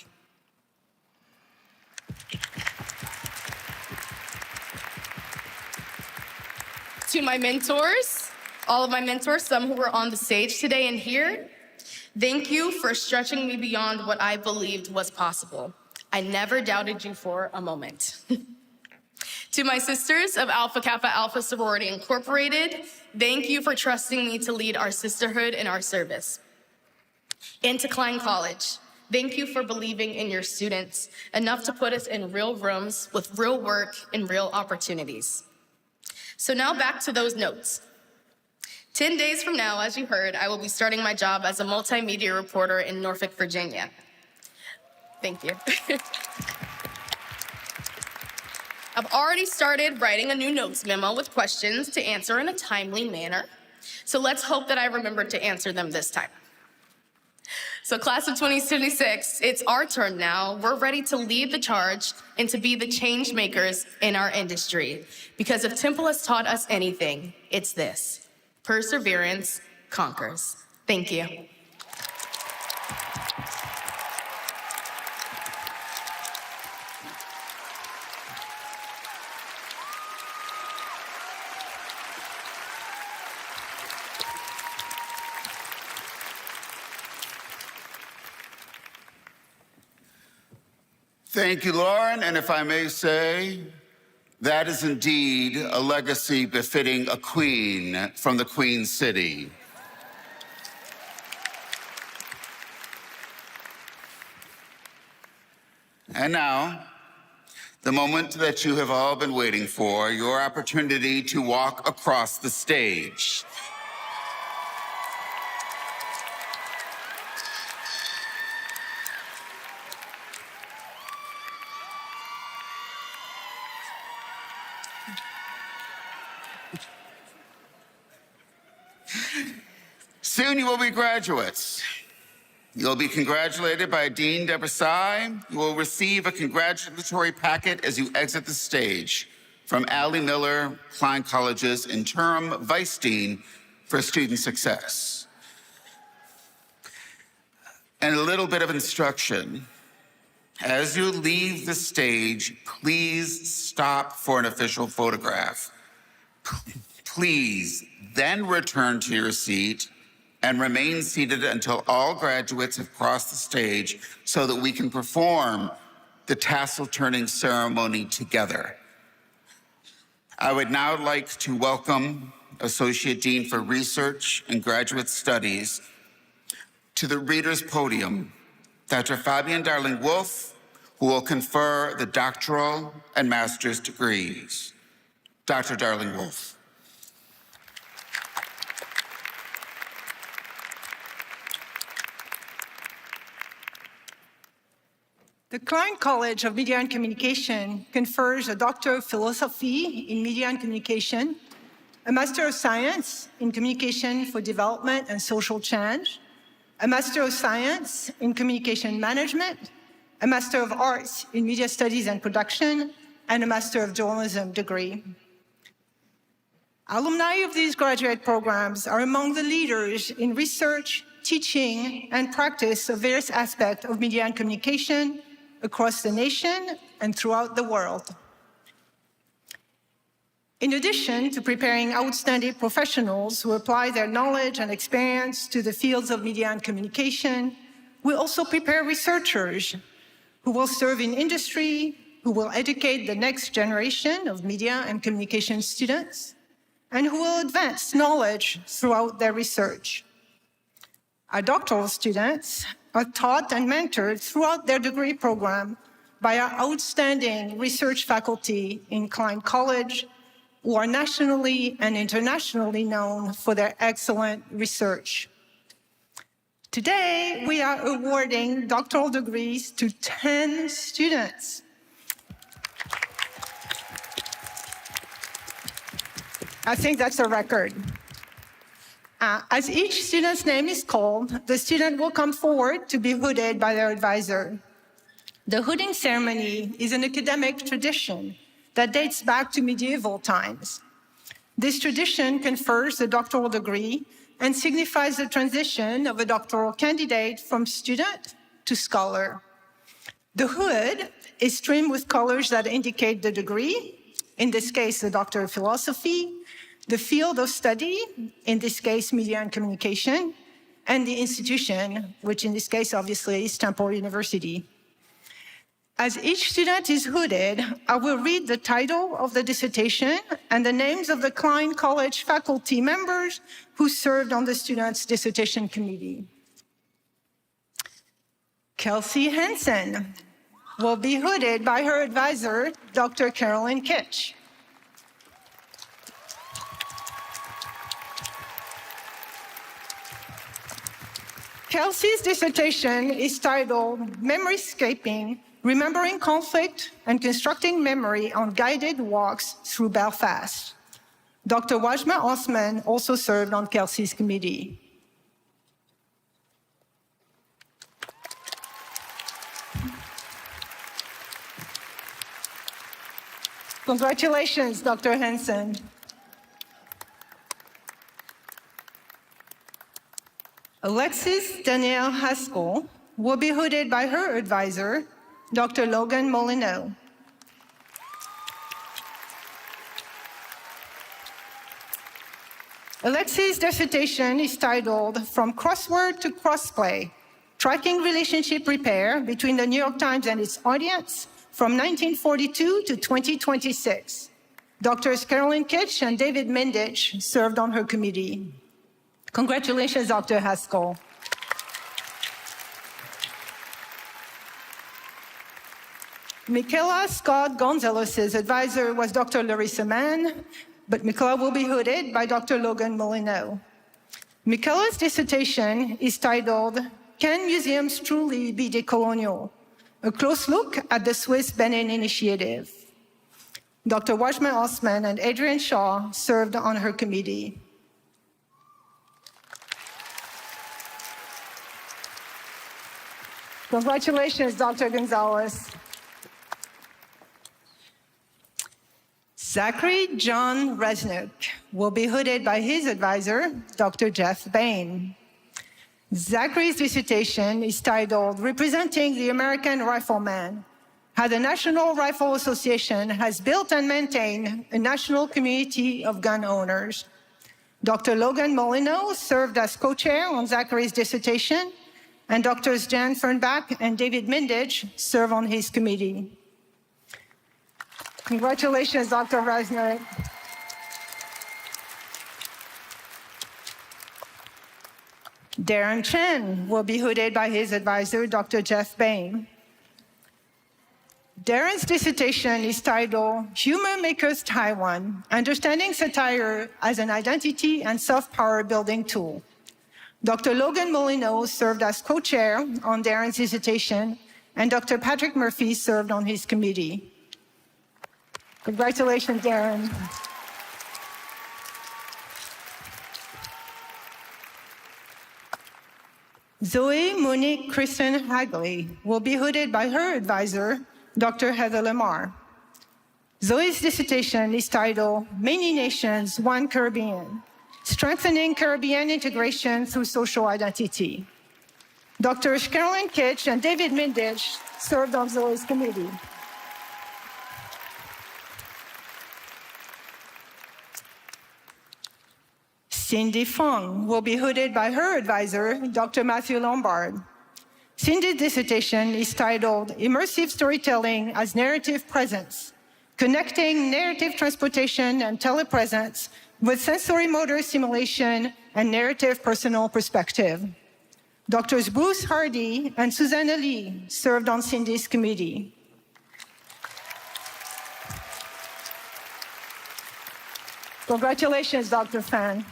To my mentors, all of my mentors, some who were on the stage today and here, thank you for stretching me beyond what I believed was possible. I never doubted you for a moment. To my sisters of Alpha Kappa Alpha Sorority Incorporated, thank you for trusting me to lead our sisterhood and our service. And to Klein College, thank you for believing in your students enough to put us in real rooms with real work and real opportunities. So now back to those notes. 10 days from now, as you heard, I will be starting my job as a multimedia reporter in Norfolk, Virginia. Thank you. I've already started writing a new notes memo with questions to answer in a timely manner. So let's hope that I remember to answer them this time. So class of 2026, it's our turn now. We're ready to lead the charge and to be the change makers in our industry. Because if Temple has taught us anything, it's this: perseverance conquers. Thank you. Thank you, Lauren. And if I may say, that is indeed a legacy befitting a queen from the Queen City. And now, the moment that you have all been waiting for, your opportunity to walk across the stage. Soon you will be graduates. You'll be congratulated by Dean Deborah Sy. You will receive a congratulatory packet as you exit the stage from Allie Miller, Klein College's interim vice dean for student success. And a little bit of instruction. As you leave the stage, please stop for an official photograph. Please then return to your seat and remain seated until all graduates have crossed the stage so that we can perform the tassel turning ceremony together. I would now like to welcome Associate Dean for Research and Graduate Studies to the Reader's Podium, Dr. Fabian Darling-Wolf, who will confer the doctoral and master's degrees. Dr. Darling-Wolf. The Klein College of Media and Communication confers a Doctor of Philosophy in Media and Communication, a Master of Science in Communication for Development and Social Change, a Master of Science in Communication Management, a Master of Arts in Media Studies and Production, and a Master of Journalism degree. Alumni of these graduate programs are among the leaders in research, teaching, and practice of various aspects of media and communication across the nation and throughout the world. In addition to preparing outstanding professionals who apply their knowledge and experience to the fields of media and communication, we also prepare researchers who will serve in industry, who will educate the next generation of media and communication students, and who will advance knowledge throughout their research. Our doctoral students are taught and mentored throughout their degree program by our outstanding research faculty in Klein College, who are nationally and internationally known for their excellent research. Today, we are awarding doctoral degrees to 10 students. I think that's a record. As each student's name is called, the student will come forward to be hooded by their advisor. The hooding ceremony is an academic tradition that dates back to medieval times. This tradition confers the doctoral degree and signifies the transition of a doctoral candidate from student to scholar. The hood is trimmed with colors that indicate the degree, in this case, the Doctor of Philosophy, the field of study, in this case, media and communication, and the institution, which in this case, obviously, is Temple University. As each student is hooded, I will read the title of the dissertation and the names of the Klein College faculty members who served on the student's dissertation committee. Kelsey Henson will be hooded by her advisor, Dr. Carolyn Kitch. Kelsey's dissertation is titled Memoryscaping, Remembering Conflict and Constructing Memory on Guided Walks Through Belfast. Dr. Wajma Osman also served on Kelsey's committee. Congratulations, Dr. Henson. Alexis Danielle Haskell will be hooded by her advisor, Dr. Logan Molyneux. Alexis' dissertation is titled From Crossword to Crossplay, Tracking Relationship Repair Between the New York Times and Its Audience from 1942 to 2026. Drs. Carolyn Kitch and David Mindich served on her committee. Congratulations, Dr. Haskell. Michaela Scott Gonzalez's advisor was Dr. Larissa Mann, but Michaela will be hooded by Dr. Logan Molyneux. Michaela's dissertation is titled, Can Museums Truly Be Decolonial? A Close Look at the Swiss Benin Initiative. Dr. Wajma Osman and Adrian Shaw served on her committee. Congratulations, Dr. Gonzalez. Zachary John Resnick will be hooded by his advisor, Dr. Jeff Bain. Zachary's dissertation is titled Representing the American Rifleman, How the National Rifle Association Has Built and Maintained a National Community of Gun Owners. Dr. Logan Molyneux served as co-chair on Zachary's dissertation, and Drs. Jan Fernbach and David Mindich serve on his committee. Congratulations, Dr. Resnick. Darren Chen will be hooded by his advisor, Dr. Jeff Bain. Darren's dissertation is titled Humor Makers Taiwan, Understanding Satire as an Identity and Self-Power Building Tool. Dr. Logan Molyneux served as co-chair on Darren's dissertation, and Dr. Patrick Murphy served on his committee. Congratulations, Darren. Zoe Monique Kristen Hagley will be hooded by her advisor, Dr. Heather Lamar. Zoe's dissertation is titled Many Nations, One Caribbean, Strengthening Caribbean Integration Through Social Identity. Drs. Carolyn Kitch and David Mindich served on Zoe's committee. Cindy Fong will be hooded by her advisor, Dr. Matthew Lombard. Cindy's dissertation is titled Immersive Storytelling as Narrative Presence, Connecting Narrative Transportation and Telepresence with Sensory Motor Simulation and Narrative Personal Perspective. Drs. Bruce Hardy and Susanna Lee served on Cindy's committee. Congratulations, Dr. Fan.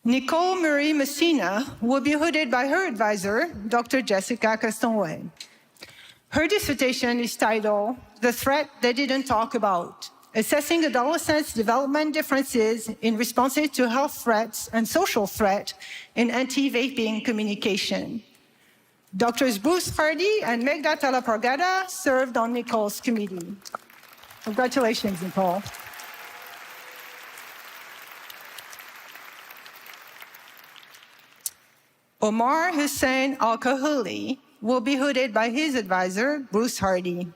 Nicole Marie Messina will be hooded by her advisor, Dr. Jessica Castonway. Her dissertation is titled The Threat They Didn't Talk About, Assessing Adolescents' Development Differences in Responses to Health Threats and Social Threat in Anti-Vaping Communication. Drs. Bruce Hardy and Megda Talapargada served on Nicole's committee. Congratulations, Nicole. Omar Hussein Al-Kahuli will be hooded by his advisor, Bruce Hardy.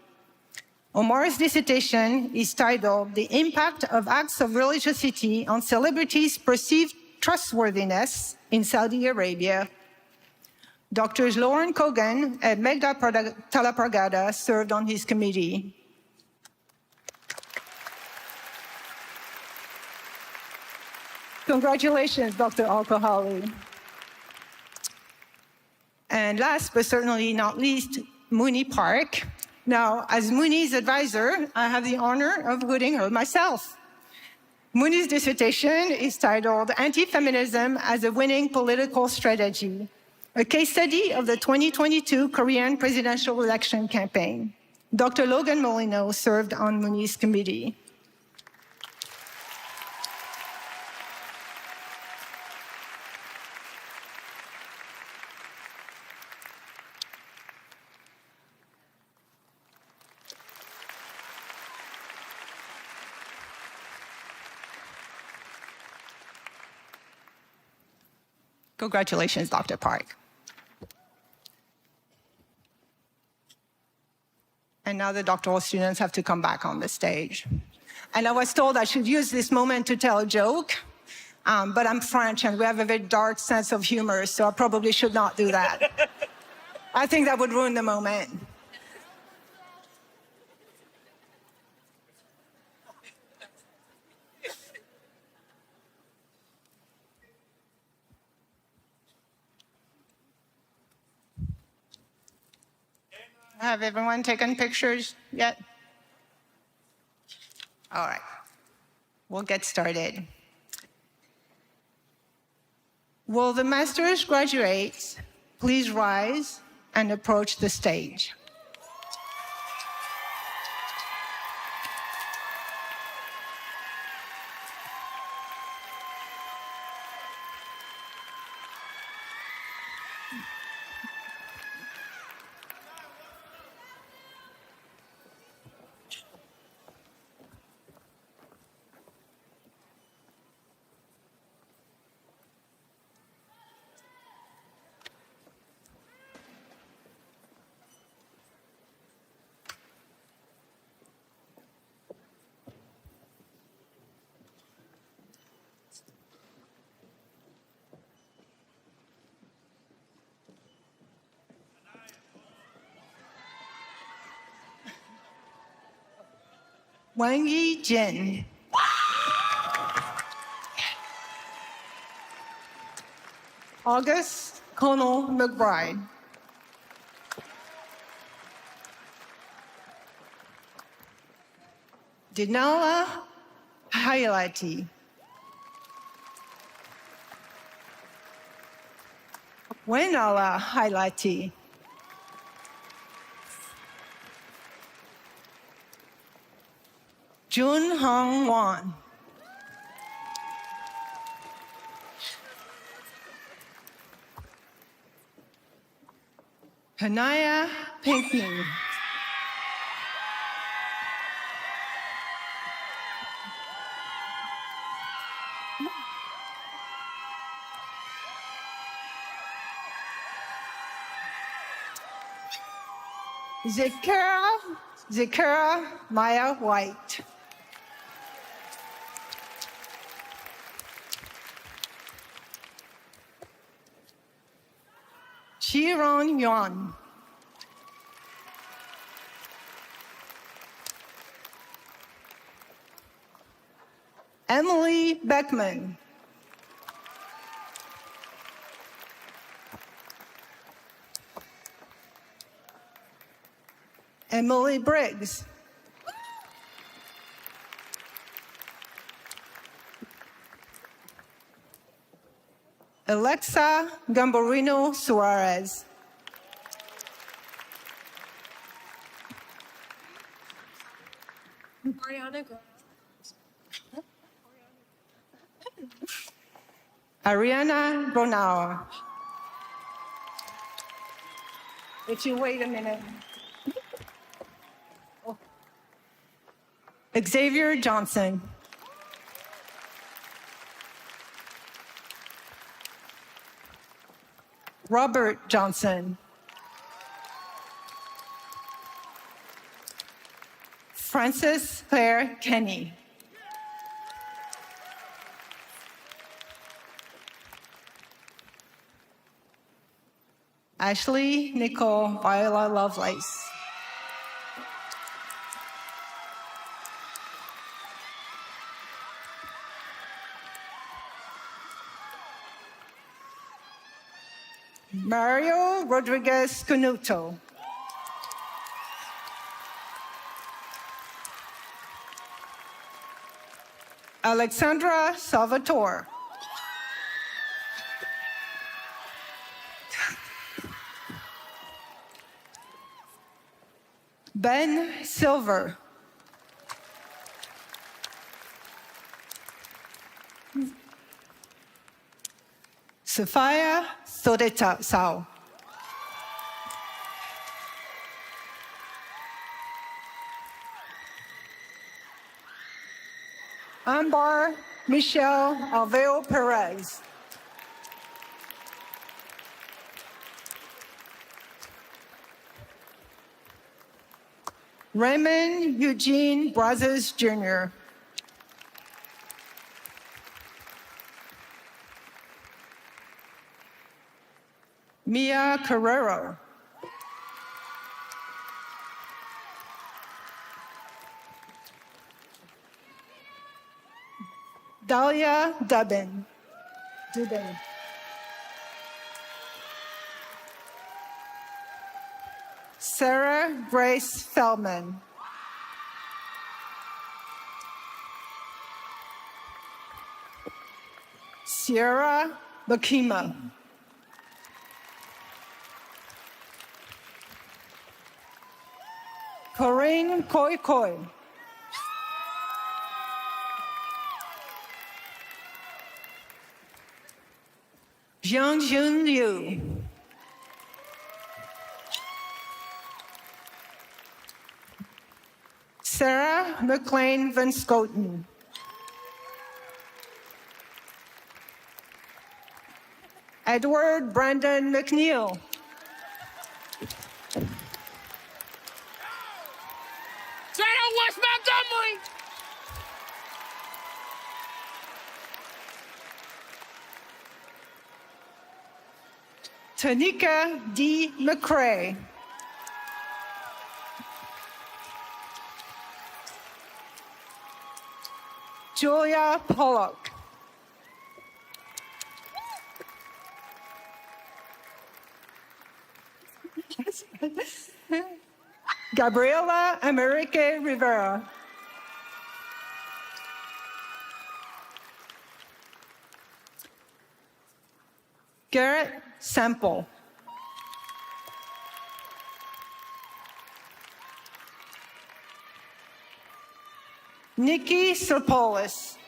Omar's dissertation is titled The Impact of Acts of Religiosity on Celebrities' Perceived Trustworthiness in Saudi Arabia. Drs. Lauren Kogan and Megda Talapargada served on his committee. Congratulations, Dr. Al-Kahali. And last but certainly not least, Mooney Park. Now, as Mooney's advisor, I have the honor of hooding her myself. Mooney's dissertation is titled Anti-Feminism as a Winning Political Strategy, a case study of the 2022 Korean presidential election campaign. Dr. Logan Molino served on Mooney's committee. Congratulations, Dr. Park. And now the doctoral students have to come back on the stage. And I was told I should use this moment to tell a joke, but I'm French and we have a very dark sense of humor, so I probably should not do that. I think that would ruin the moment. Have everyone taken pictures yet? All right, we'll get started. Will the master's graduates please rise and approach the stage? Wang Yi Jin. August Connell McBride. Dinala Hayalati. Wenala Hayalati. Jun Hong Wan. Kanaya Pinkney. Zakira Maya White. Shiron Yuan. Emily Beckman. Emily Briggs. Alexa Gamborino Suarez. Ariana Bonauer. If you wait a minute. Xavier Johnson. Robert Johnson. Frances Claire Kenny. Ashley Nicole Viola Lovelace. Mario Rodriguez Canuto. Alexandra Salvatore. Ben Silver. Sophia Sodetau. Ambar Michelle Alveo Perez. Raymond Eugene Brazos Jr. Mia Carrero. Dahlia Dubin. Sarah Grace Feldman. Sierra Bakima. Corinne Koi Koi. Jiangjun Liu. Sarah McLean Van Schoten. Edward Brandon McNeil. West Montgomery. Tanika D. McCrae. Julia Pollock. Gabriela Amerique Rivera. Garrett Sample. Nikki Sopolis.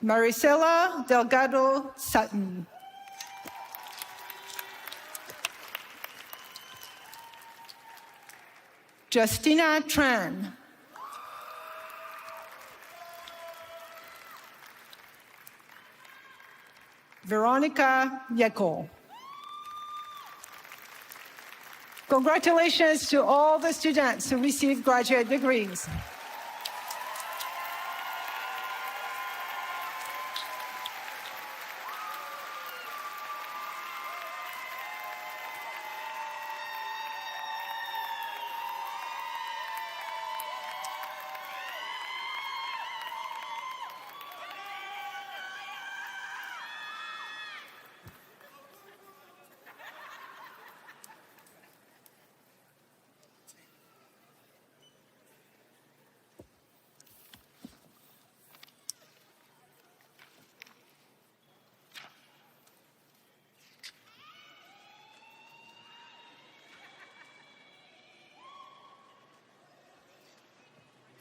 Maricela Delgado Sutton. Justina Tran. Veronica Yeko. Congratulations to all the students who received graduate degrees.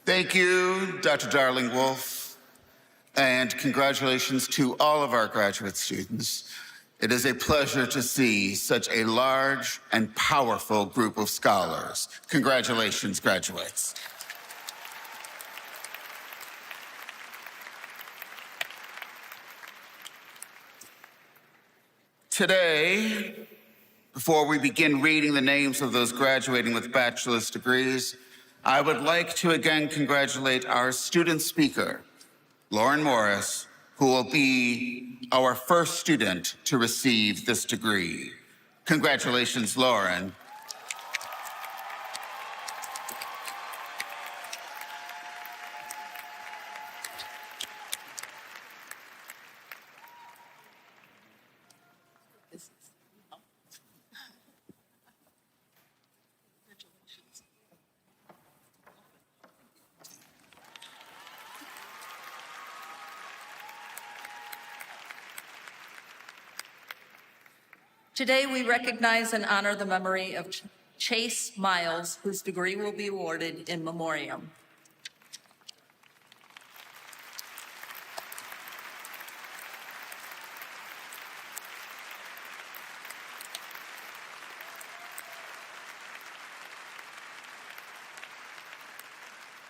Thank you, Dr. Darling Wolf, and congratulations to all of our graduate students. It is a pleasure to see such a large and powerful group of scholars. Congratulations, graduates. Today, before we begin reading the names of those graduating with bachelor's degrees, I would like to again congratulate our student speaker, Lauren Morris, who will be our first student to receive this degree. Congratulations, Lauren. Today, we recognize and honor the memory of Chase Miles, whose degree will be awarded in memoriam.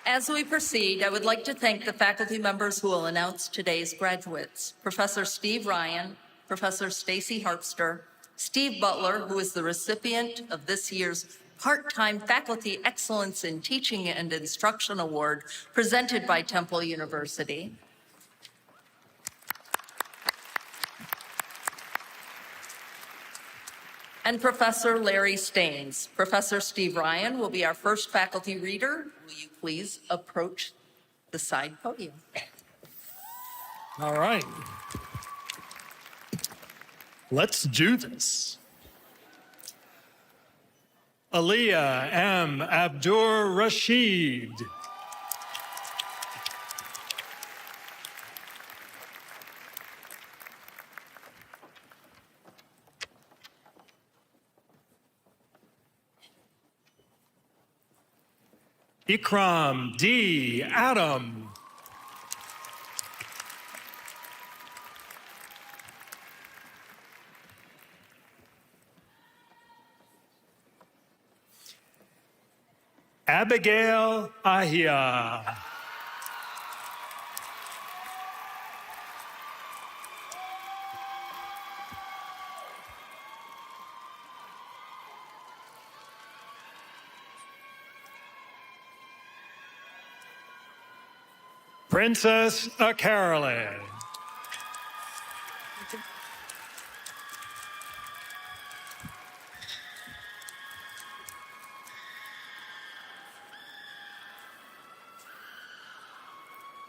As we proceed, I would like to thank the faculty members who will announce today's graduates: Professor Steve Ryan, Professor Stacy Harpster, Steve Butler, who is the recipient of this year's Part-Time Faculty Excellence in Teaching and Instruction Award presented by Temple University, and Professor Larry Staines. Professor Steve Ryan will be our first faculty reader. Will you please approach the side podium? All right. Let's do this. Aliyah M. Abdur Rashid. Ikram D. Adam. Abigail Ahia. Princess Carolyn.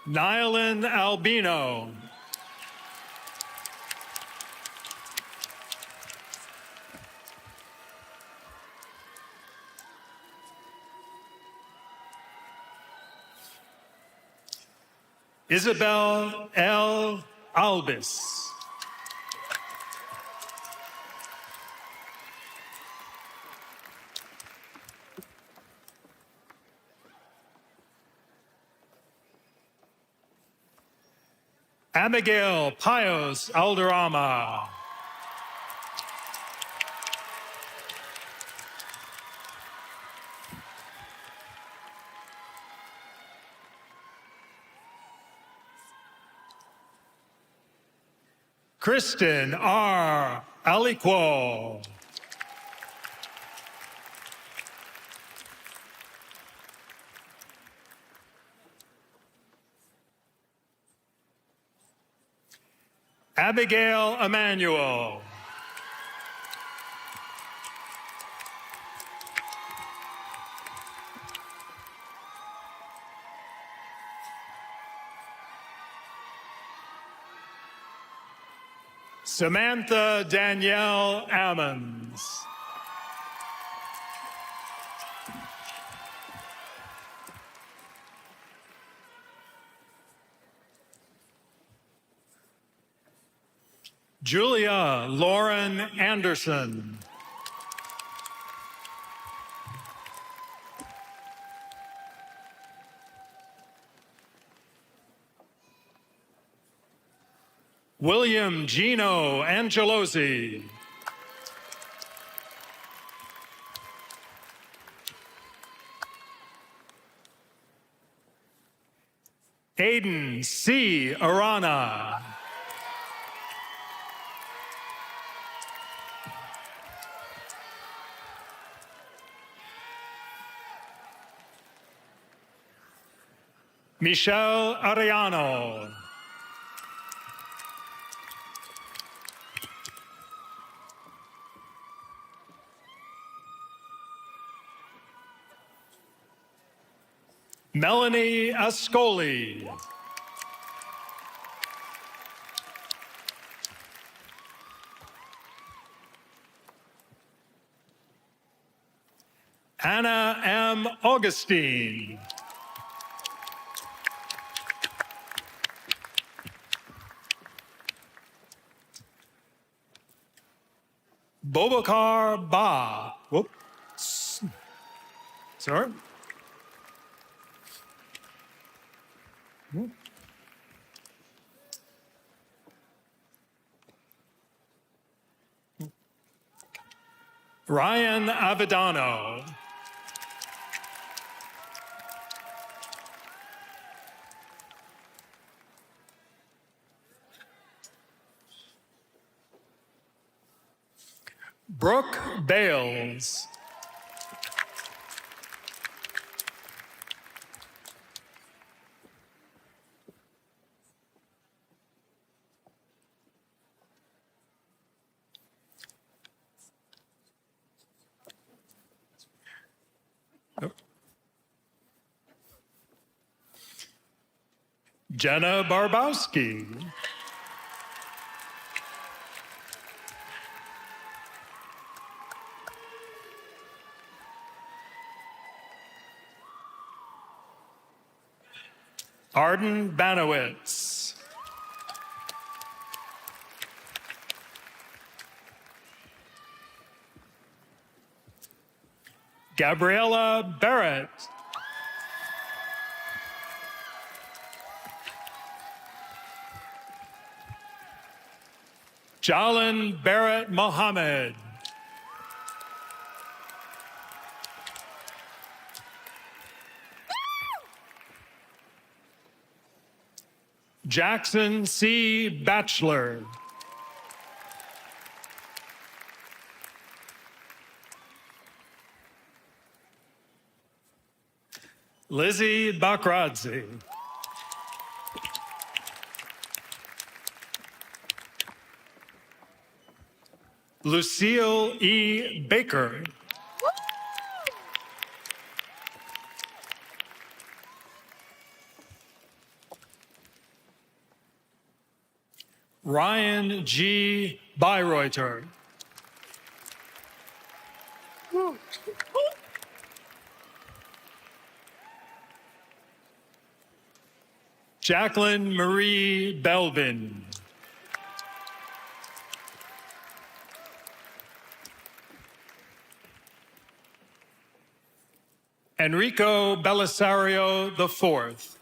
Nylan Albino. Isabel L. Albis. Abigail Pios Alderama. Kristen R. Aliquo. Abigail Emanuel. Samantha Danielle Ammons. Julia Lauren Anderson. William Gino Angelosi. Aiden C. Arana. Michelle Ariano. Melanie Ascoli. Anna M. Augustine. Bobakar Ba. Whoops. Sorry. Ryan Avedano. Brooke Bales. Jenna Barbowski. Arden Banowitz. Gabriella Barrett. Jalin Barrett Mohammed. Jackson C. Batchelor. Lizzie Bakradze. Lucille E. Baker. Ryan G. Bayreuther. Jacqueline Marie Belvin. Enrico Belisario IV.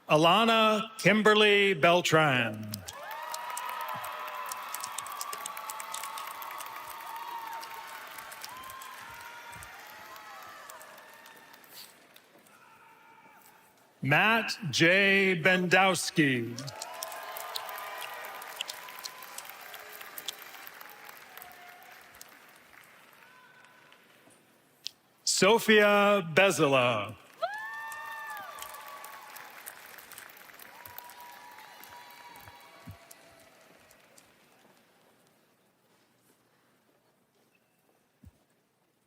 Alana Kimberly Beltran. Matt J. Bendowski. Sophia Bezala.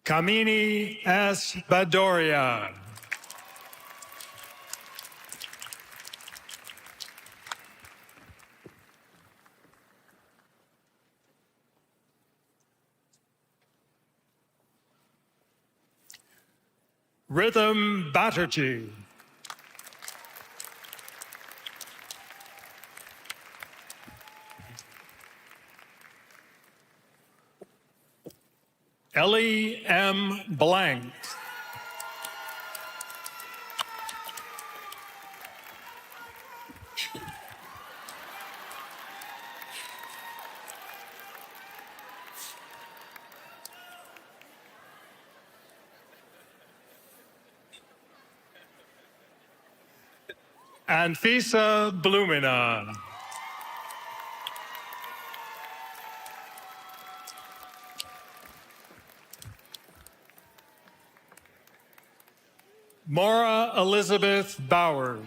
Kamini S. Badoria. Rhythm Batterjee. Ellie M. Blank. Anfisa Blumina. Maura Elizabeth Bowers.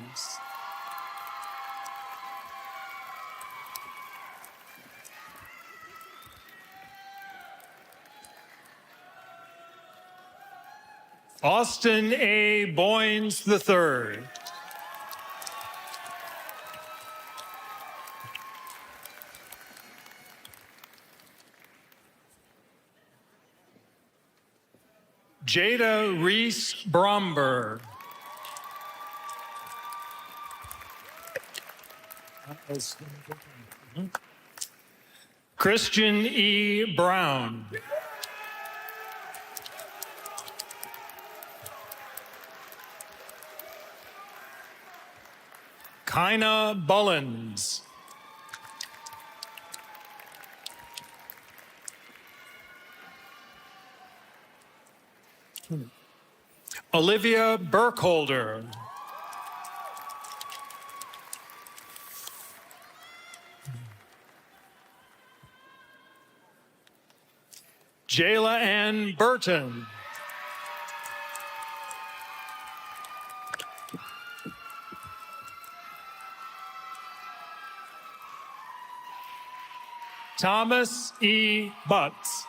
Austin A. Boynes III. Jada Reese Bromberg. Christian E. Brown. Kina Bullens. Olivia Burkholder. Jayla Ann Burton. Thomas E. Butts.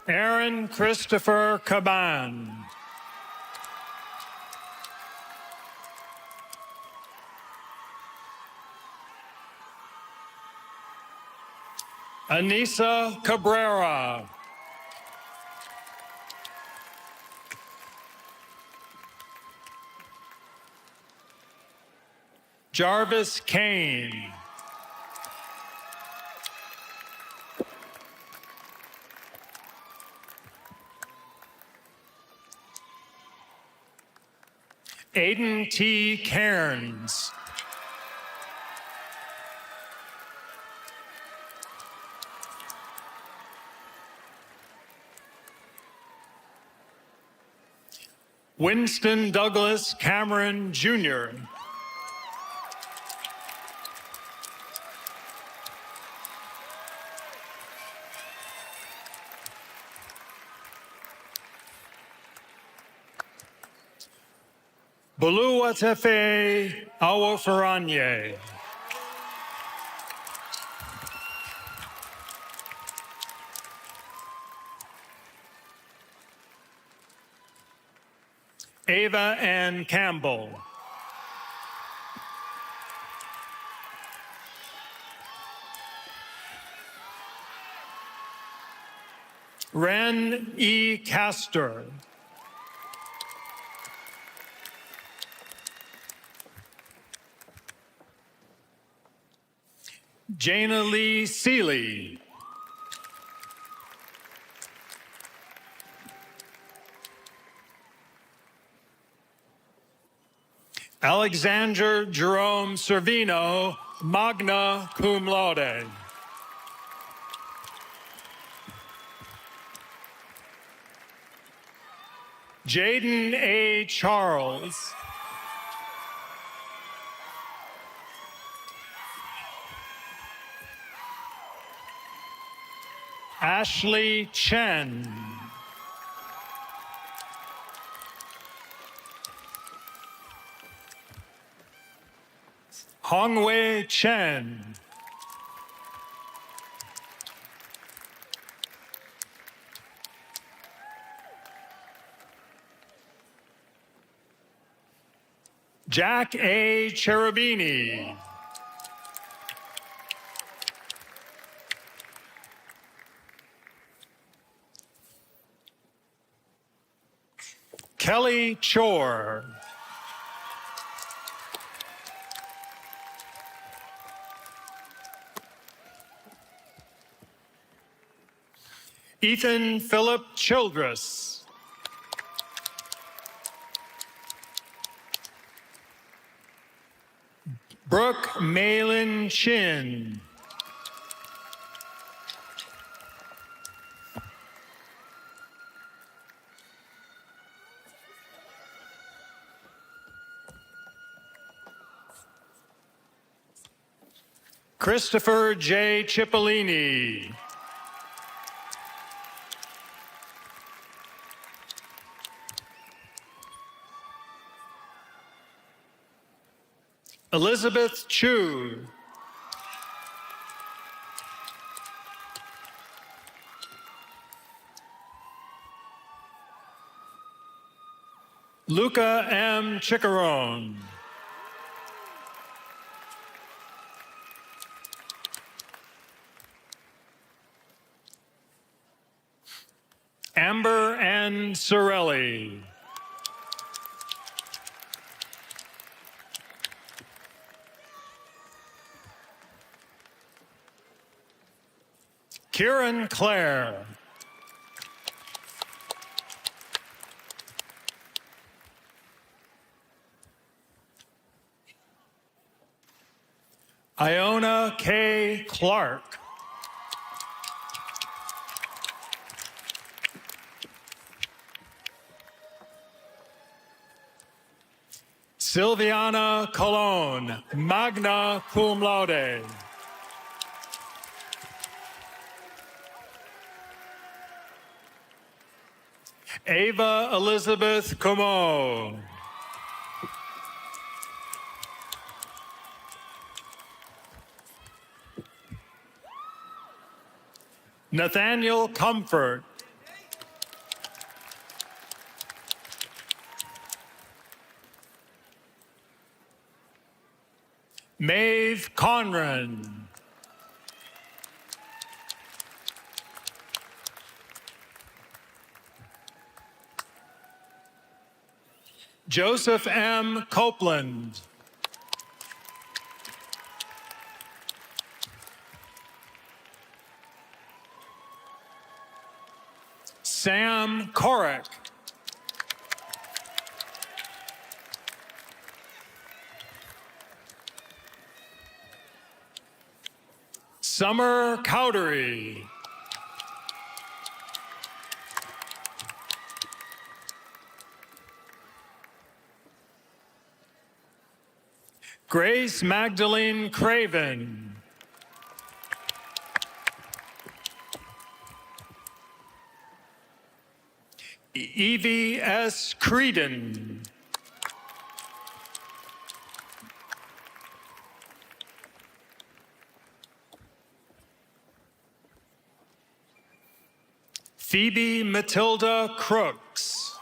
Aaron Christopher Caban. Anissa Cabrera. Jarvis Kane. Aiden T. Cairns. Winston Douglas Cameron, Jr. Buluwatefe Awofaranye. Ava Ann Campbell. Ren E. Castor. Jana Lee Seeley. Alexander Jerome Servino, magna cum laude. Jaden A. Charles. Ashley Chen. Hongwei Chen. Jack A. Cherubini. Kelly Chor. Ethan Philip Childress. Brooke Malin Chin. Christopher J. Cipollini. Elizabeth Chu. Luca M. Chicarone. Amber N. Sorelli. Kieran Clare. Iona K. Clark. Silviana Colon, magna cum laude. Ava Elizabeth Como. Nathaniel Comfort. Maeve Conran. Joseph M. Copeland. Sam Korek. Summer Cowdery. Grace Magdalene Craven. Evie S. Creedon. Phoebe Matilda Crooks.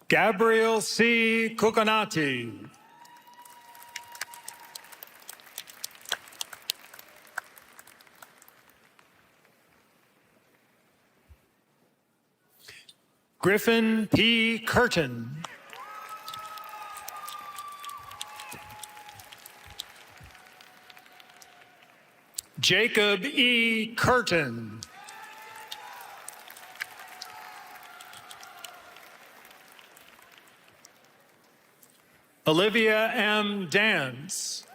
Gabriel C. Cucanati. Griffin P. Curtin. Jacob E. Curtin. Olivia M. Dance.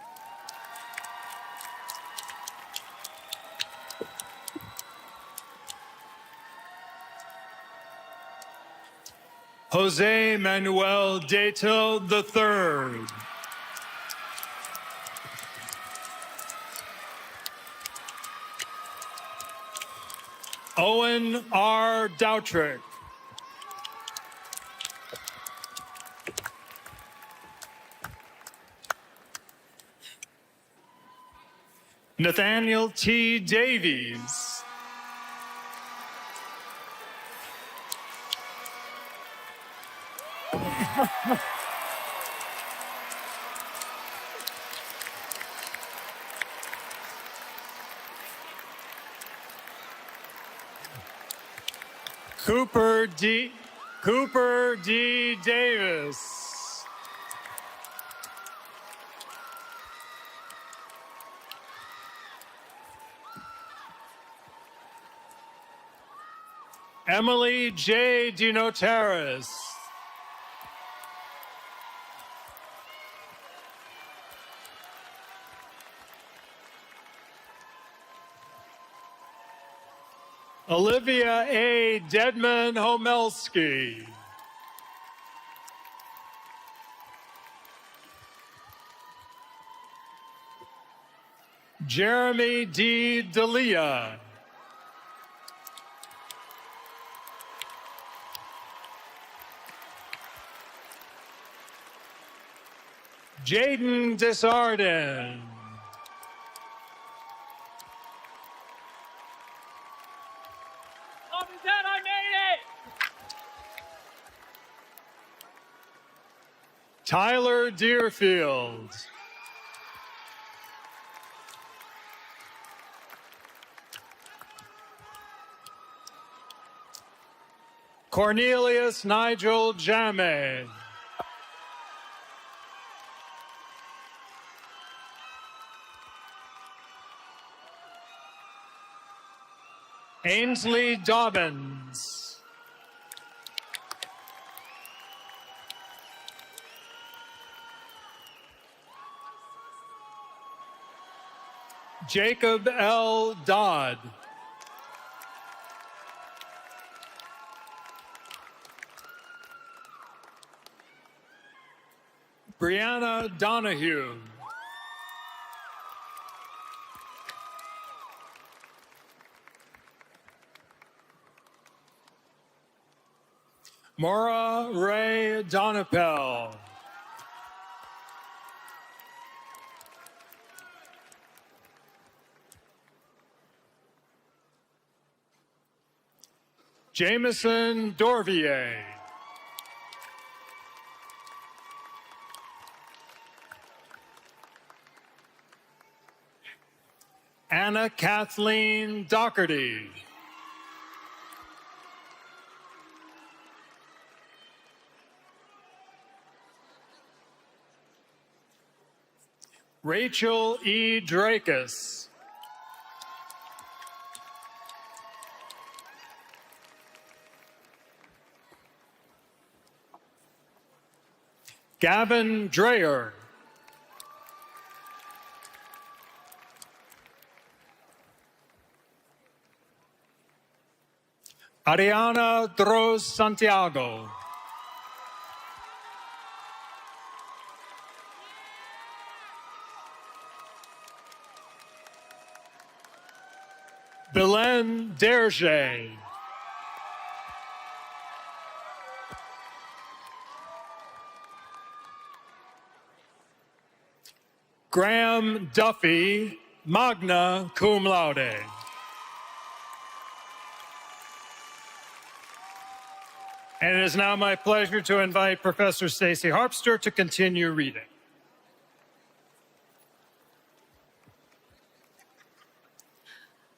Jose Manuel Detil III. Owen R. Doutrick. Nathaniel T. Davies. Cooper D. Davis. Emily J. Dinotaris. Olivia A. Dedman Homelski. Jeremy D. D'Elia. Jaden Desarden. Mom and Dad, I made it! Tyler Deerfield. Cornelius Nigel Jame. Ainsley Dobbins. Jacob L. Dodd. Brianna Donahue. Maura Ray Donapel. Jameson Dorvier. Anna Kathleen Doherty. Rachel E. Drakus. Gavin Dreyer. Ariana Dros Santiago. Belen Derge. Graham Duffy, magna cum laude. And it is now my pleasure to invite Professor Stacy Harpster to continue reading.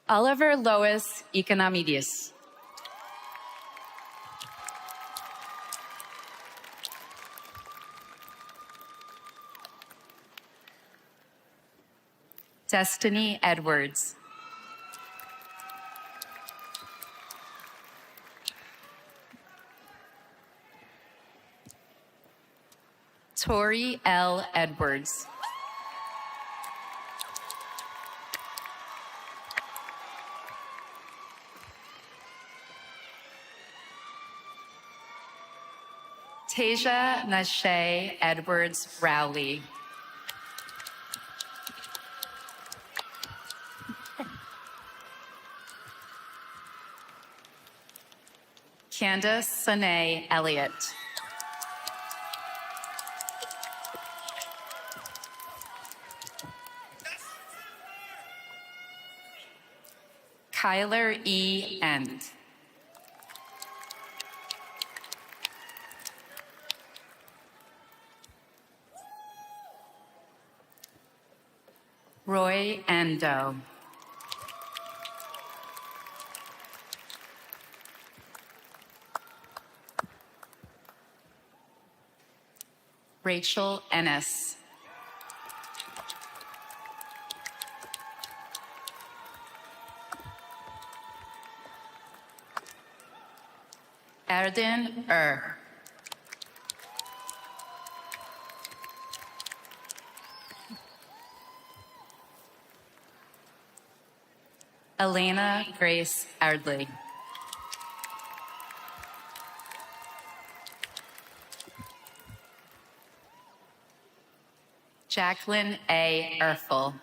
Oliver Lois Economides. Destiny Edwards. Tori L. Edwards. Tasia Nashe Edwards Rowley. Candace Sane Elliott. Kyler E. End. Roy Endo. Rachel Ennis. Erden Elena Grace Ardley. Jacqueline A. Erfel.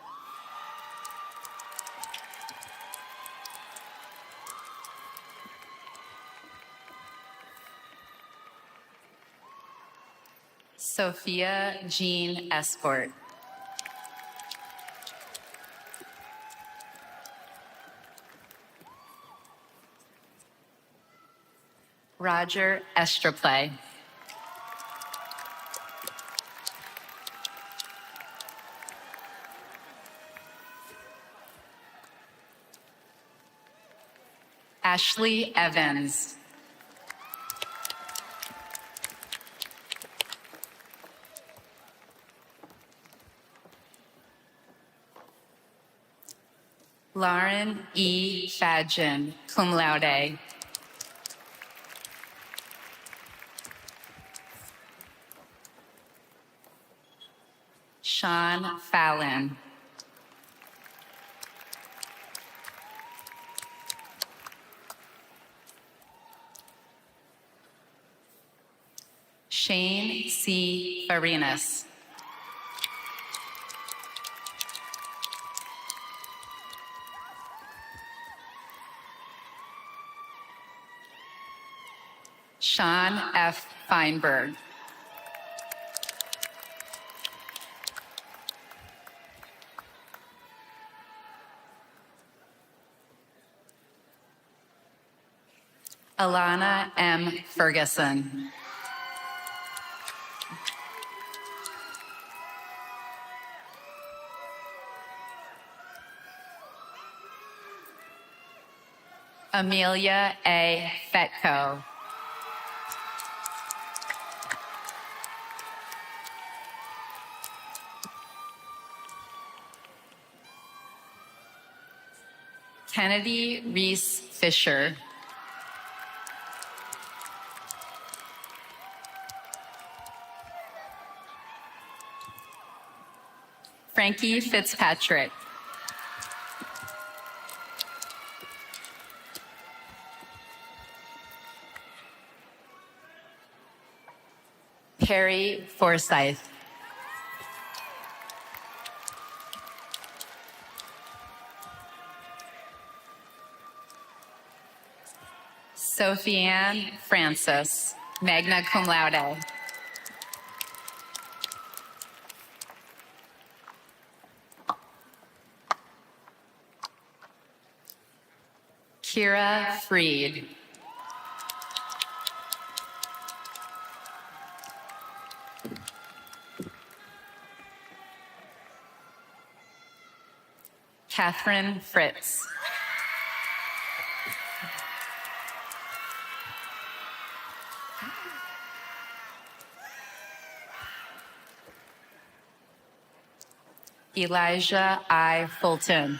Sophia Jean Escort. Roger Estraplay. Ashley Evans. Lauren E. Fadgen, cum laude. Sean Fallon. Shane C. Farinas. Sean F. Feinberg. Alana M. Ferguson. Amelia A. Fetko. Kennedy Reese Fisher. Frankie Fitzpatrick. Perry Forsyth. Sophie-Ann Francis, magna cum laude. Kira Freed. Catherine Fritz. Elijah I. Fulton.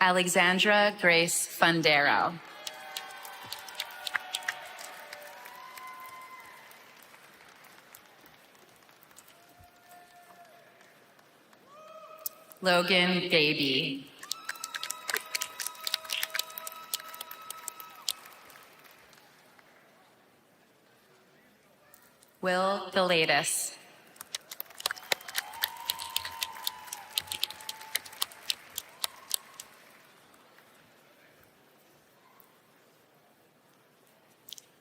Alexandra Grace Fundero. Logan Baby. Will Galatis.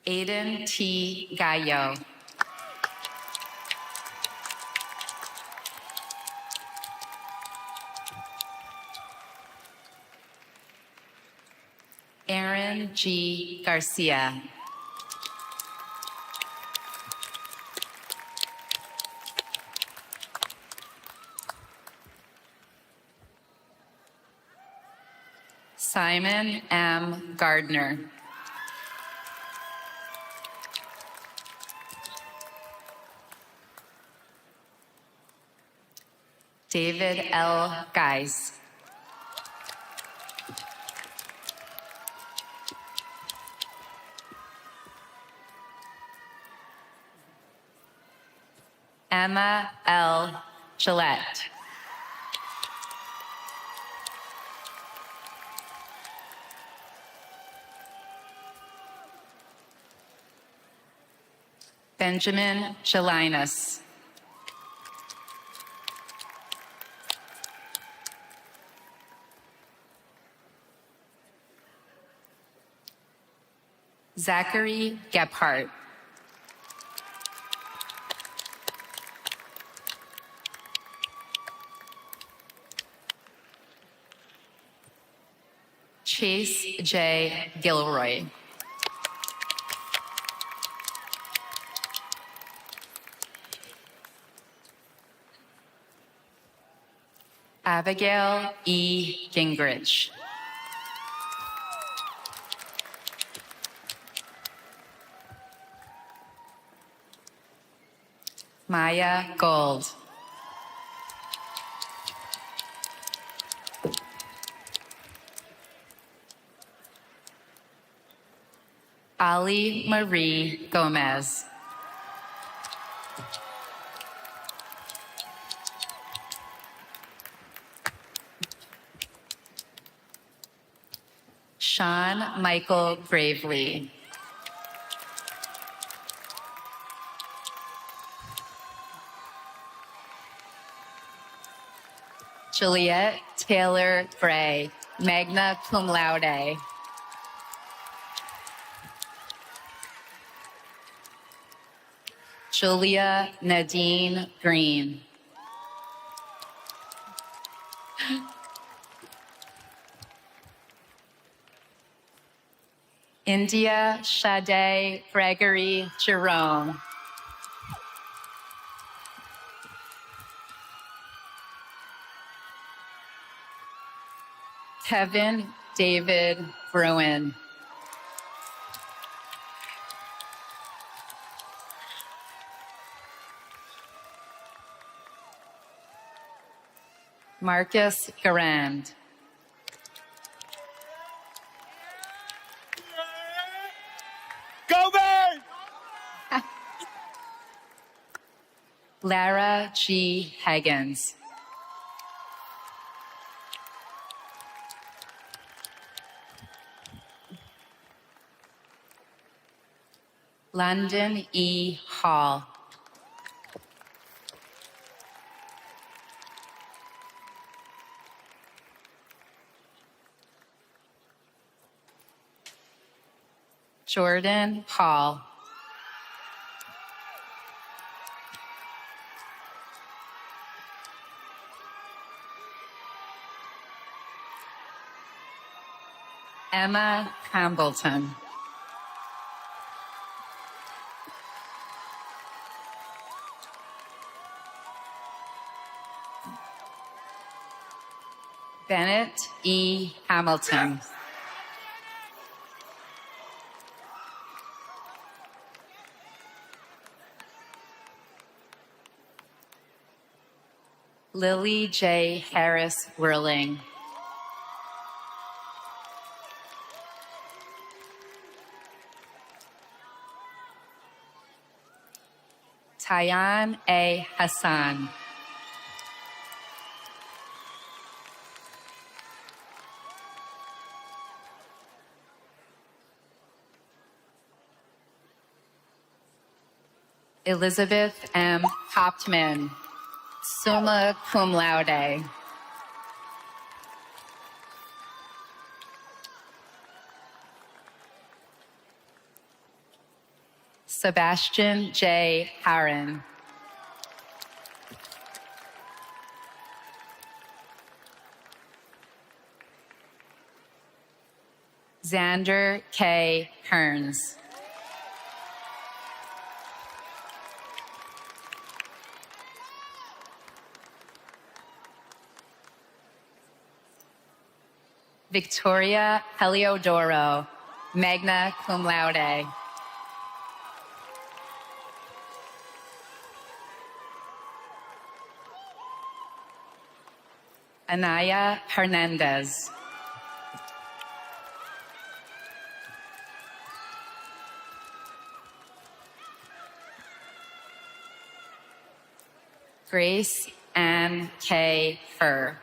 Aiden T. Gallo. Aaron G. Garcia. Simon M. Gardner. David L. Geis. Emma L. Gillette. Benjamin Gelinas. Zachary Gephardt. Chase J. Gilroy. Abigail E. Gingrich. Maya Gold. Ali Marie Gomez. Sean Michael Gravely. Juliet Taylor Gray, magna cum laude. Julia Nadine Green. India Sade Gregory Jerome. Kevin David Bruin. Marcus Garand. Go Bears! Lara G. Higgins. London E. Hall. Jordan Hall. Emma Hambleton. Bennett E. Hamilton. Lily J. Harris Whirling. Tayan A. Hassan. Elizabeth M. Hauptman, summa cum laude. Sebastian J. Harron. Xander K. Hearns. Victoria Heliodoro, magna cum laude. Anaya Hernandez. Grace Ann K. Furr.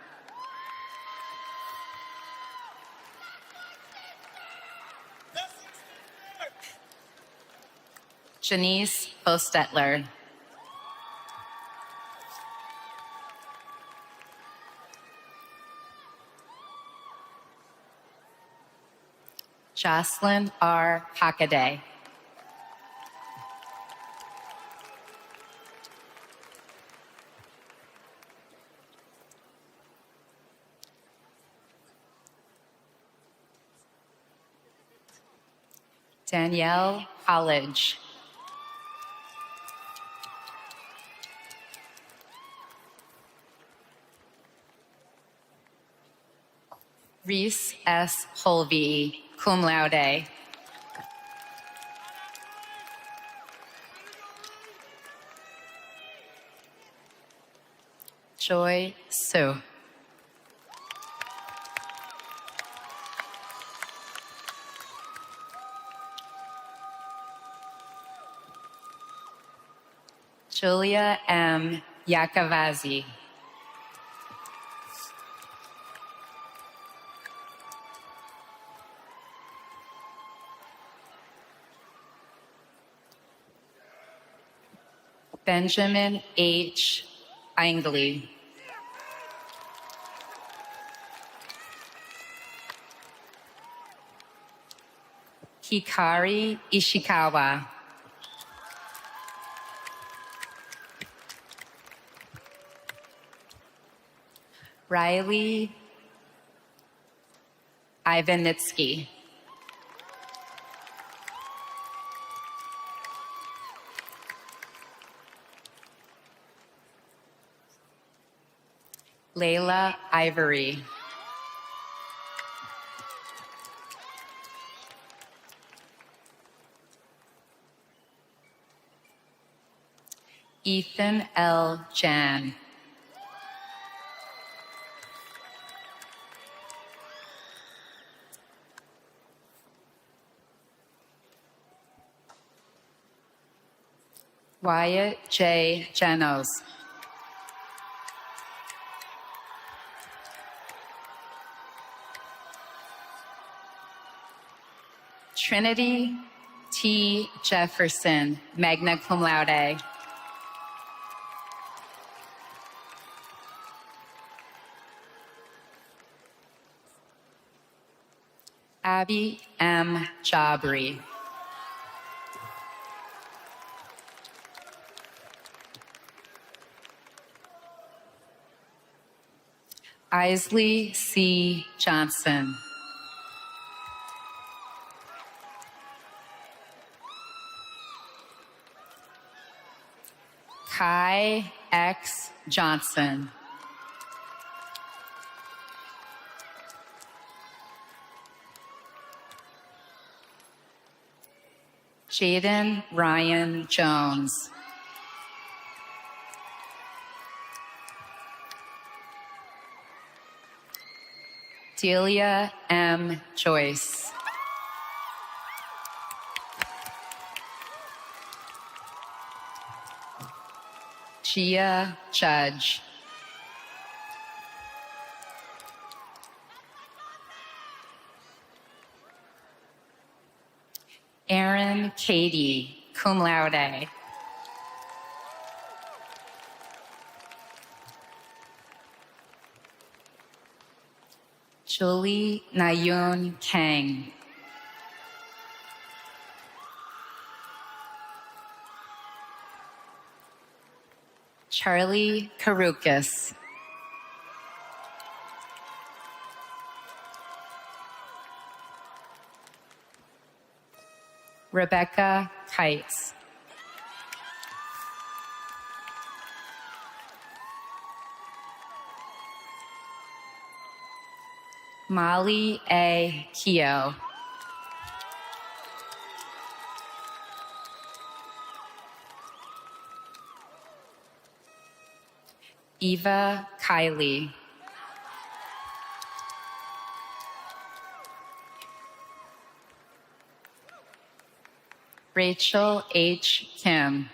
Janice Hostetler. Jocelyn R. Hockaday. Danielle College. Reese S. Holvey, cum laude. Joy Su. Julia M. Yakavazi. Benjamin H. Aingley. Hikari Ishikawa. Riley Ivanitsky. Layla Ivory. Ethan L. Jan. Wyatt J. Janos. Trinity T. Jefferson, magna cum laude. Abby M. Jabri. Isley C. Johnson. Kai X. Johnson. Jaden Ryan Jones. Delia M. Joyce. Gia Judge. Erin Katie, cum laude. Julie Nayun Kang. Charlie Karukas. Rebecca Kites. Molly A. Keogh. Eva Kiley. Rachel H. Kim.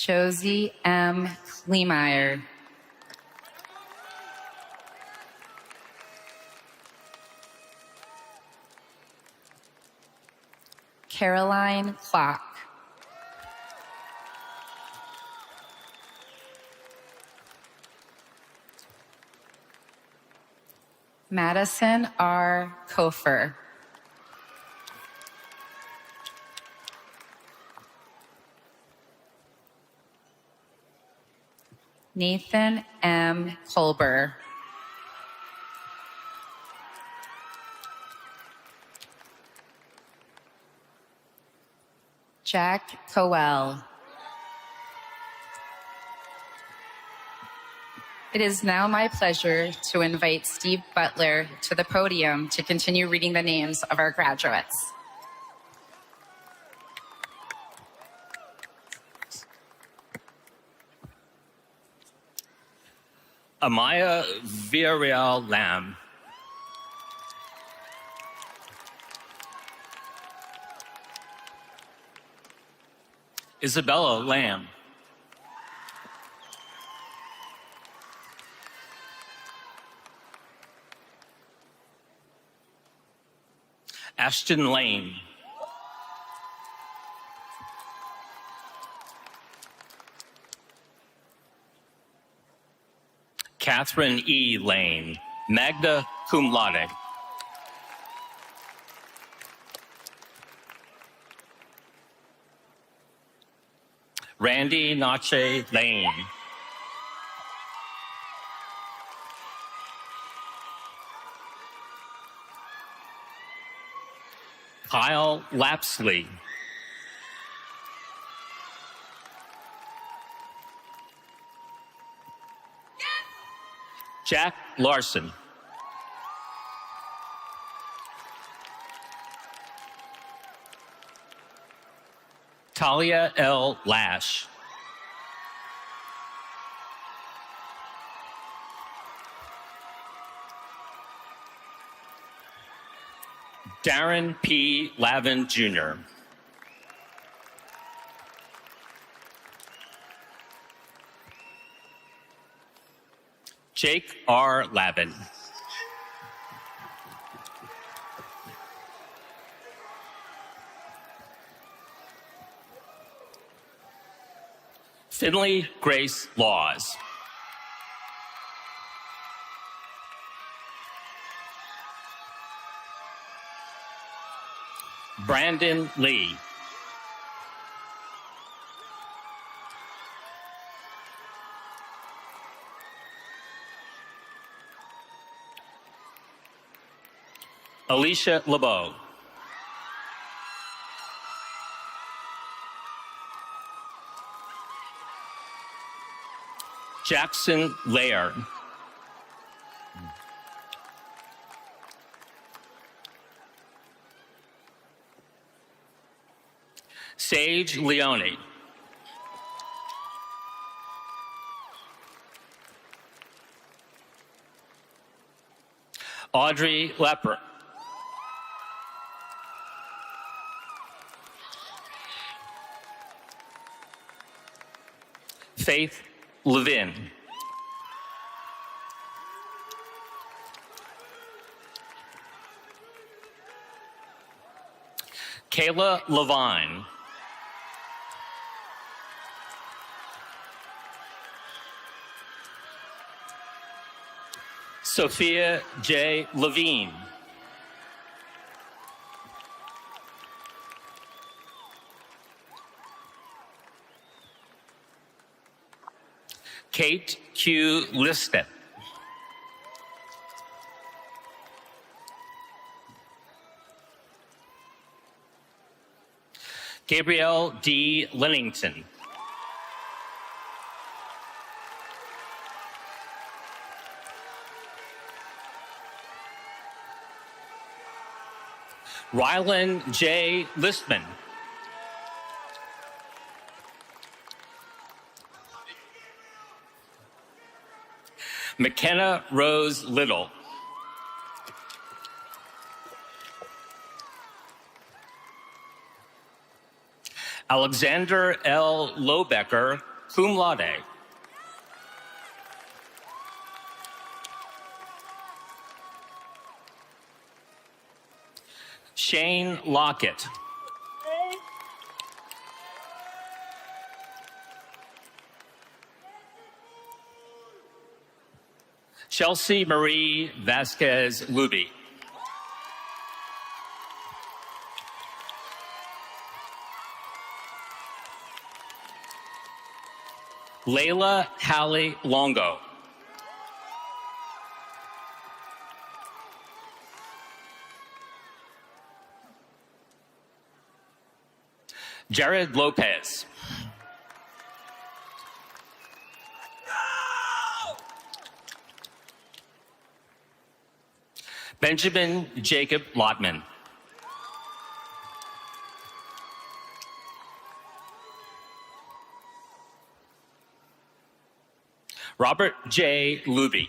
Josie M. Kleemeyer. Caroline Clock. Madison R. Kofer. Nathan M. Colber. Jack Coel. It is now my pleasure to invite Steve Butler to the podium to continue reading the names of our graduates. Amaya Villarreal Lamb. Isabella Lamb. Ashton Lane. Catherine E. Lane, magna cum laude. Randy Nache Lane. Kyle Lapsley. Jack Larson. Talia L. Lash. Darren P. Lavin, Jr. Jake R. Lavin. Finley Grace Laws. Brandon Lee. Alicia LeBeau. Jackson Laird. Sage Leone. Audrey Lepper. Faith Levin. Kayla Levine. Sophia J. Levine. Kate Q. Listet. Gabrielle D. Lennington. Rylan J. Listman. McKenna Rose Little. Alexander L. Lobecker, cum laude. Shane Lockett. Chelsea Marie Vasquez Luby. Layla Hallie Longo. Jared Lopez. Benjamin Jacob Lotman. Robert J. Luby.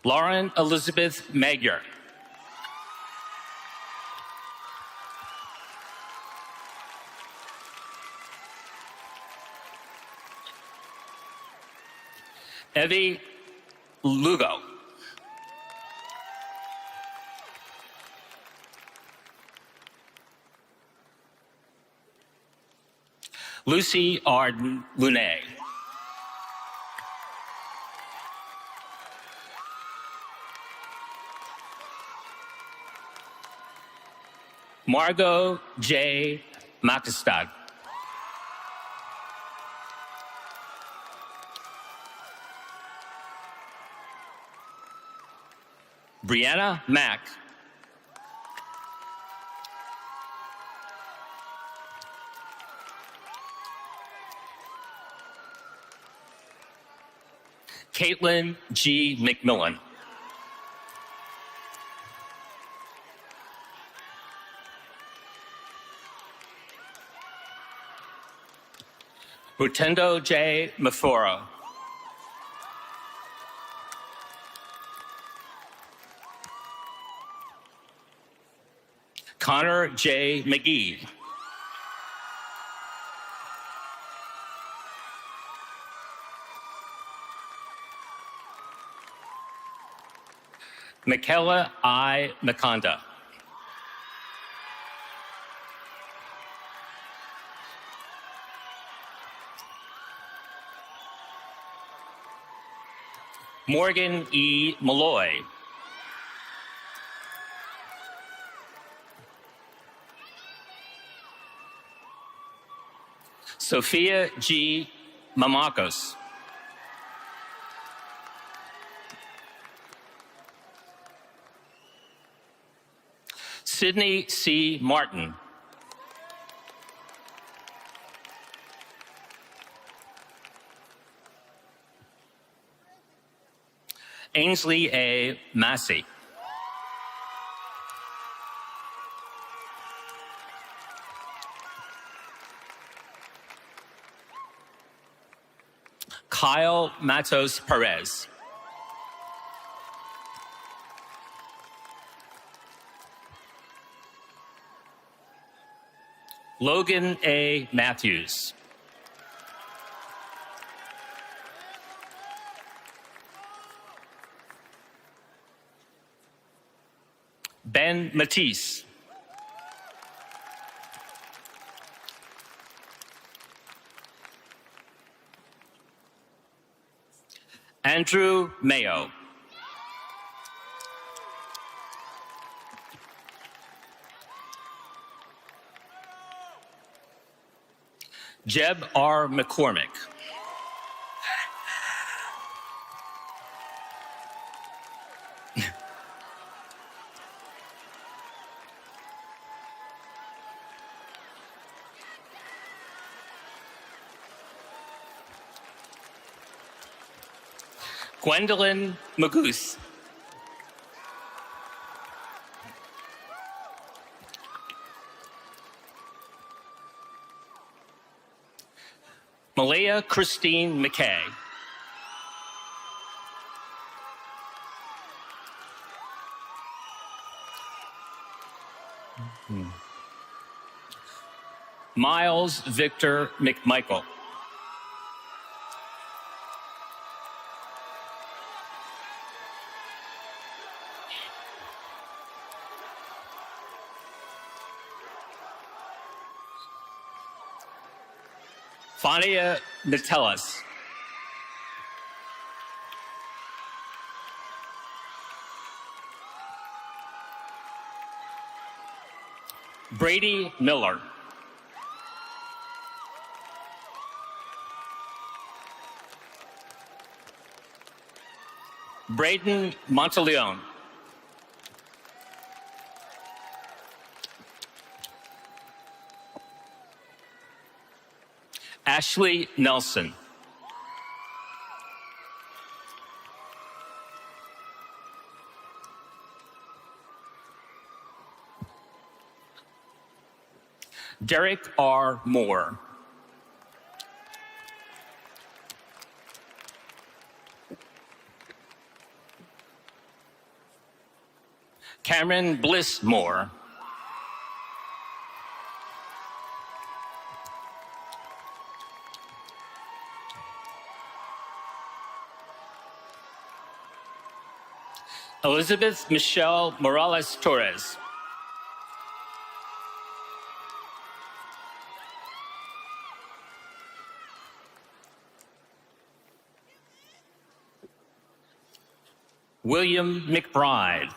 Lauren Elizabeth Magyar. Evie Lugo. Lucy Arden Lunet. Margot J. Makestad. Brianna Mack. Caitlin G. McMillan. Rutendo J. Maforo. Connor J. McGee. Michaela I. Makonda. Morgan E. Malloy. Sophia G. Mamakos. Sydney C. Martin. Ainsley A. Massey. Kyle Matos Perez. Logan A. Matthews. Ben Matisse. Andrew Mayo. Jeb R. McCormick. Gwendolyn Magoose. Malaya Christine McKay. Miles Victor McMichael. Fania Natellas. Brady Miller. Braden Monteleone. Ashley Nelson. Derek R. Moore. Cameron Bliss Moore. Elizabeth Michelle Morales Torres. William McBride.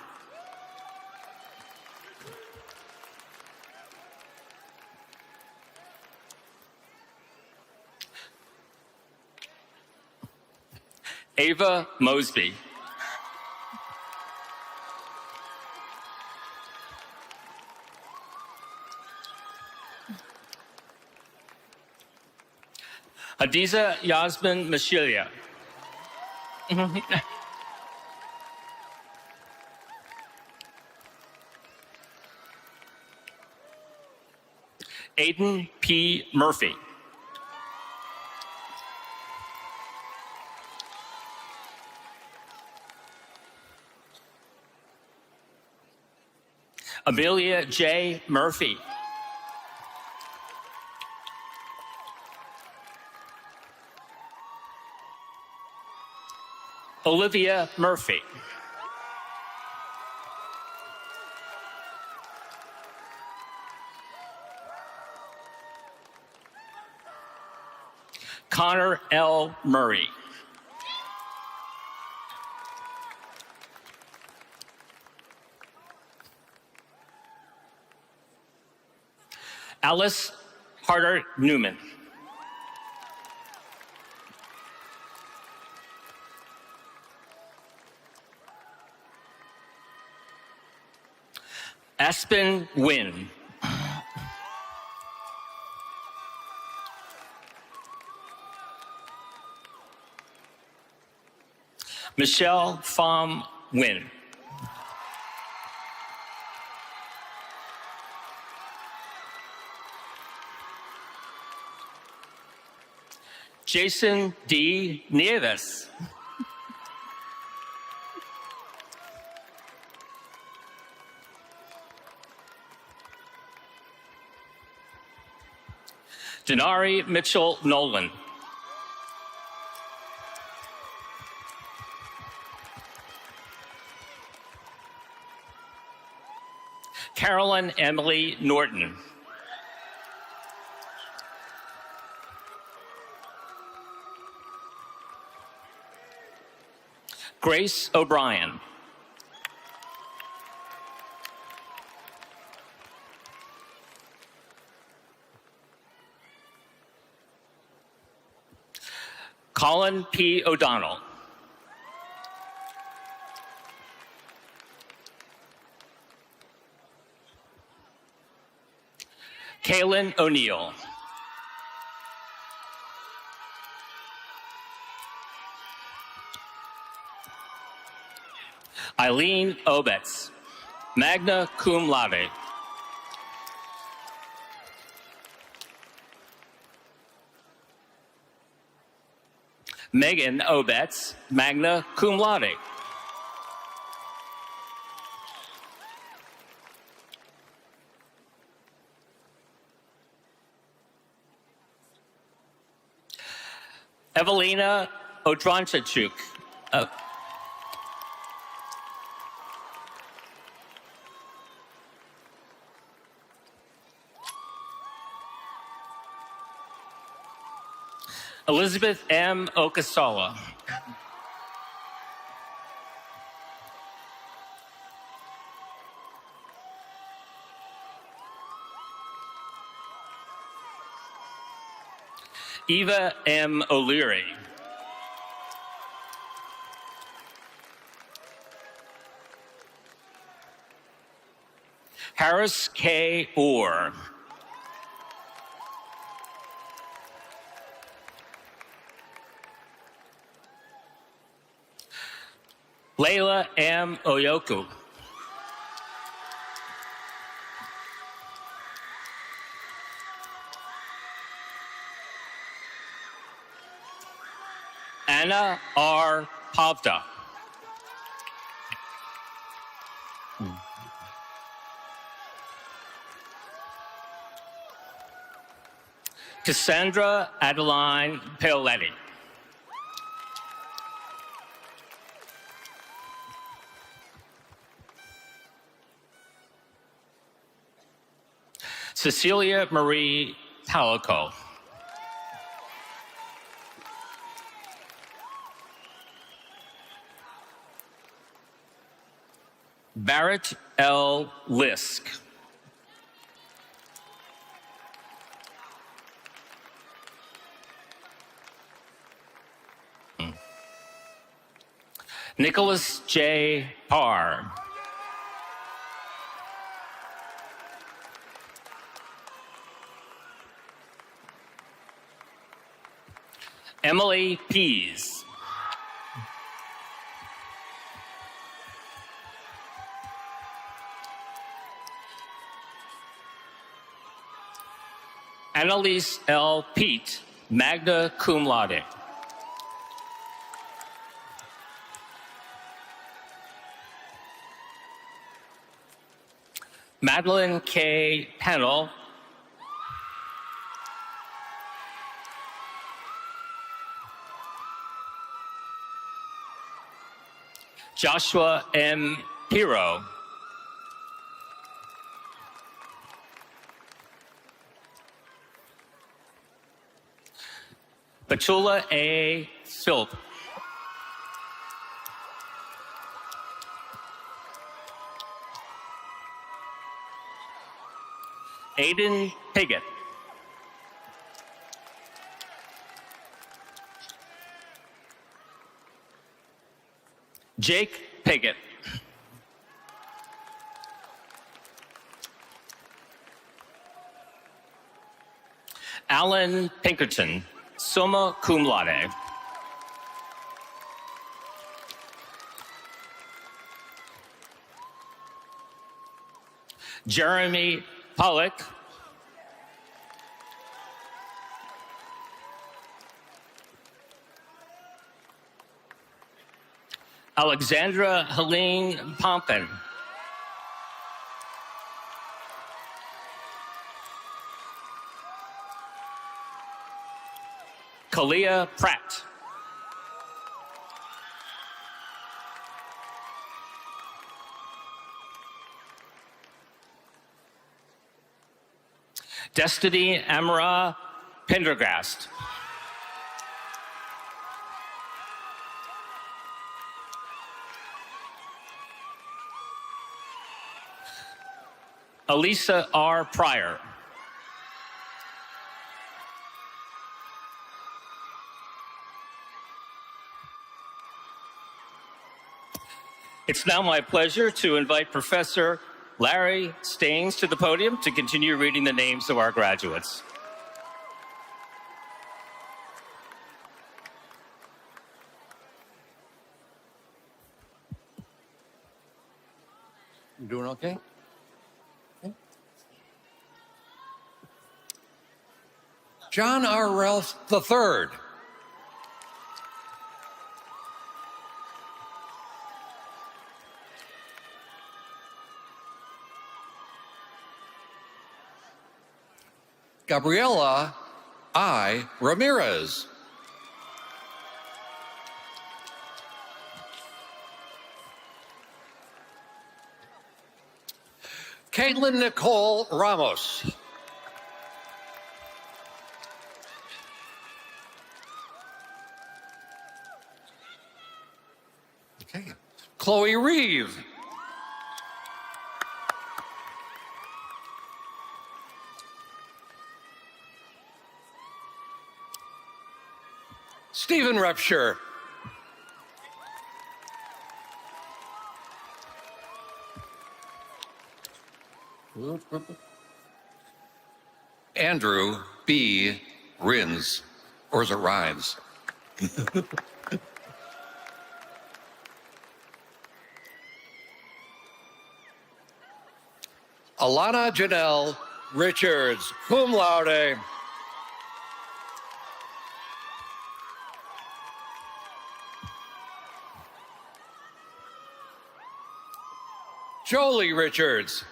Ava Mosby. Hadiza Yasmin Mashilia. Aiden P. Murphy. Amelia J. Murphy. Olivia Murphy. Connor L. Murray. Alice Harder Newman. Aspen Wynn. Michelle Pham Nguyen. Jason D. Nieves. Denari Mitchell Nolan. Carolyn Emily Norton. Grace O'Brien. Colin P. O'Donnell. Kaylin O'Neill. Eileen Obetz, magna cum laude. Megan Obetz, magna cum laude. Evelina Odronchachuk. Elizabeth M. Okasawa. Eva M. O'Leary. Harris K. Orr. Layla M. Oyoku. Anna R. Pavda. Cassandra Adeline Paoletti. Cecilia Marie Palico. Barrett L. Lisk. Nicholas J. Parr. Emily Pease. Annalise L. Pete, magna cum laude. Madeline K. Pennell. Joshua M. Piro. Petula A. Philp. Aiden Piggott. Jake Piggott. Alan Pinkerton, summa cum laude. Jeremy Pollock, Alexandra Helene Pompin, Kalia Pratt, Destiny Amara Pendergast, Elisa R. Pryor, it's now my pleasure to invite Professor Larry Staines to the podium to continue reading the names of our graduates. You doing okay? John R. Ralph III. Gabriela I. Ramirez. Caitlin Nicole Ramos. Okay. Chloe Reeve. Stephen Repsher. Andrew B. Rins, or is it Rhymes? Alana Janelle Richards, cum laude. Jolie Richards.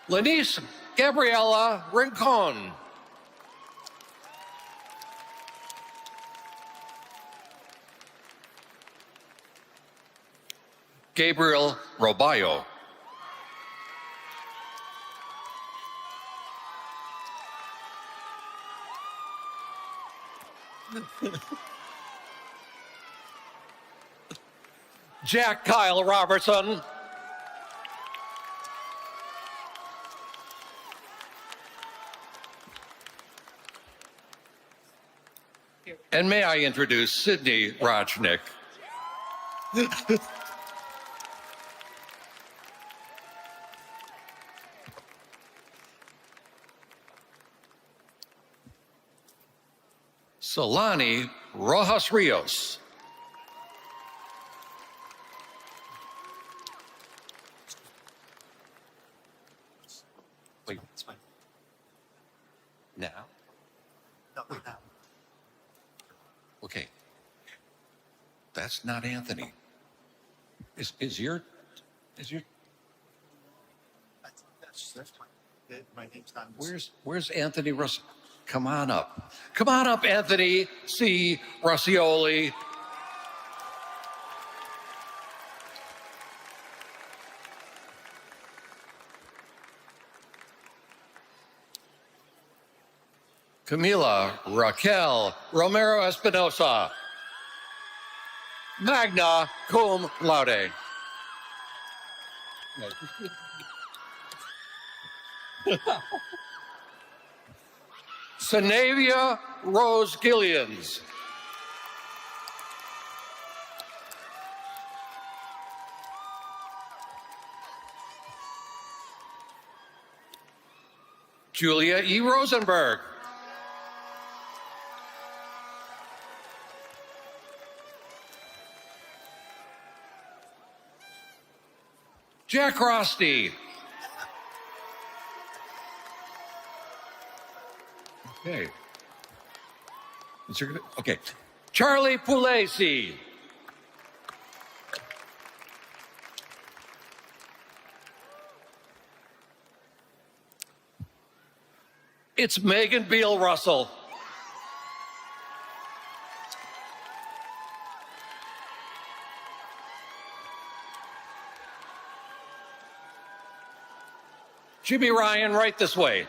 Lanice Gabriela Rincon. Gabriel Robayo. Jack Kyle Robertson. And may I introduce Sydney Rajnik. Solani Rojas Rios. Wait, it's fine. Now? No, now. Okay. That's not Anthony. Is your That's fine. My name's not. where's Anthony Russ? Come on up. Come on up, Anthony C. Rossioli. Camila Raquel Romero Espinosa. Magna cum laude. Sanavia Rose Gillians. Julia E. Rosenberg. Jack Rosty. Okay. Okay. Charlie Pulesi. It's Megan Beal Russell. Jimmy Ryan, right this way.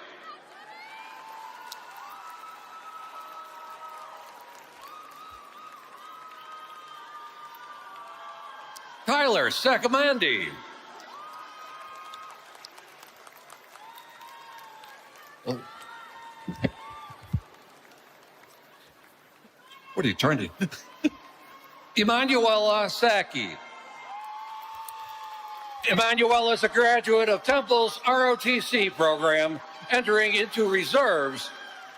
Tyler Sacamandi. Oh. What are you trying to do? Emmanuel Saki. Emmanuel is a graduate of Temple's ROTC program, entering into reserves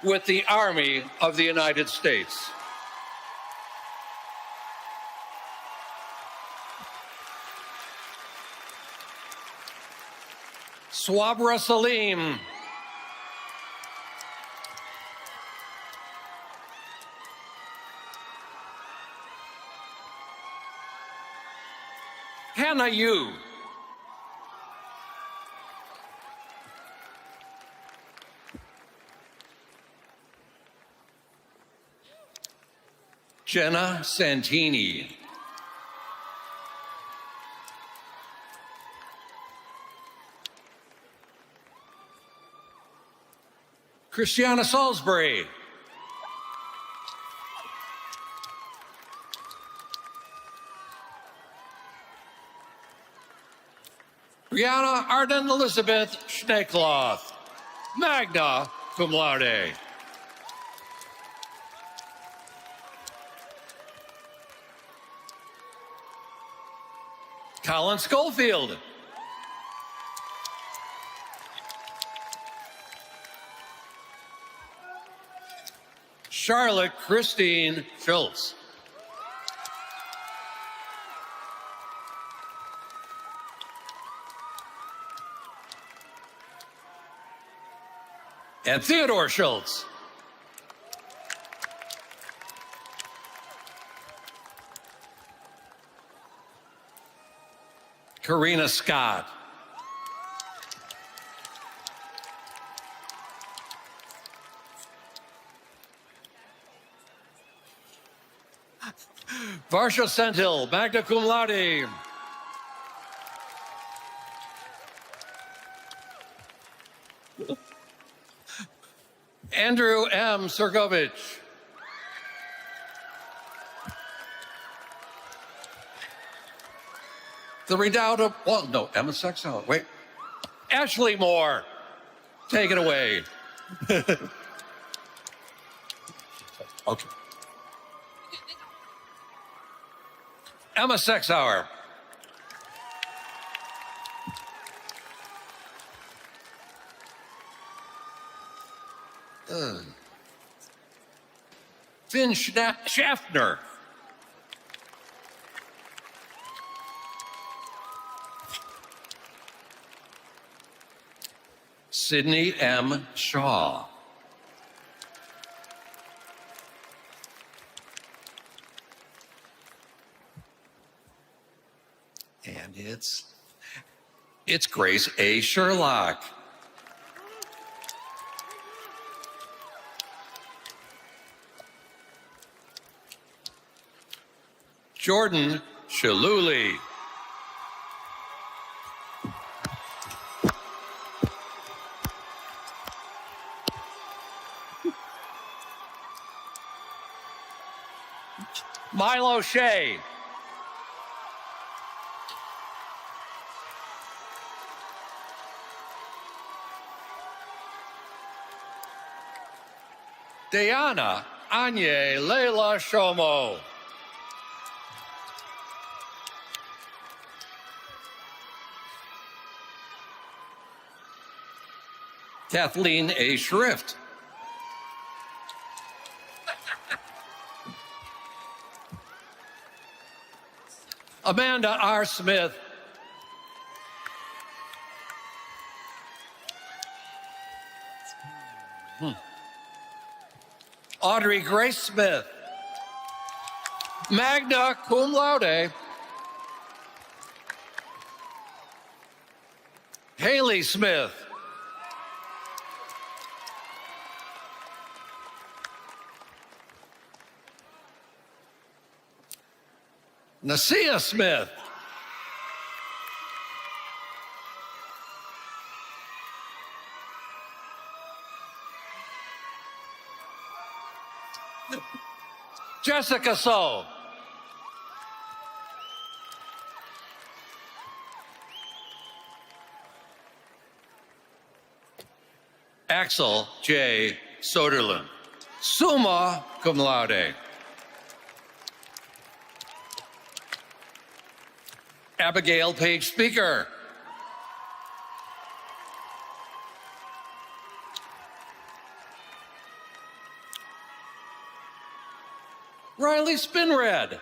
with the Army of the United States. Swabra Salim. Hannah Yu. Jenna Santini. Christiana Salisbury. Brianna Arden Elizabeth Schneekloth, magna cum laude. Colin Schofield. Charlotte Christine Schultz. And Theodore Schultz. Karina Scott. Varsha Sentil, magna cum laude. Andrew M. Sergovich. The redoubtable, well, no, Emma Sexton, wait. Ashley Moore, take it away. Okay. Emma Sexauer. Finn Schaffner. Sydney M. Shaw. And it's Grace A. Sherlock. Jordan Shaluli. Milo Shea. Diana Anye Leila Shomo. Kathleen A. Schrift. Amanda R. Smith. Audrey Grace Smith, magna cum laude. Haley Smith, Nasia Smith, Jessica So, Axel J. Soderlund, summa cum laude. Abigail Page Speaker, Riley Spinrad,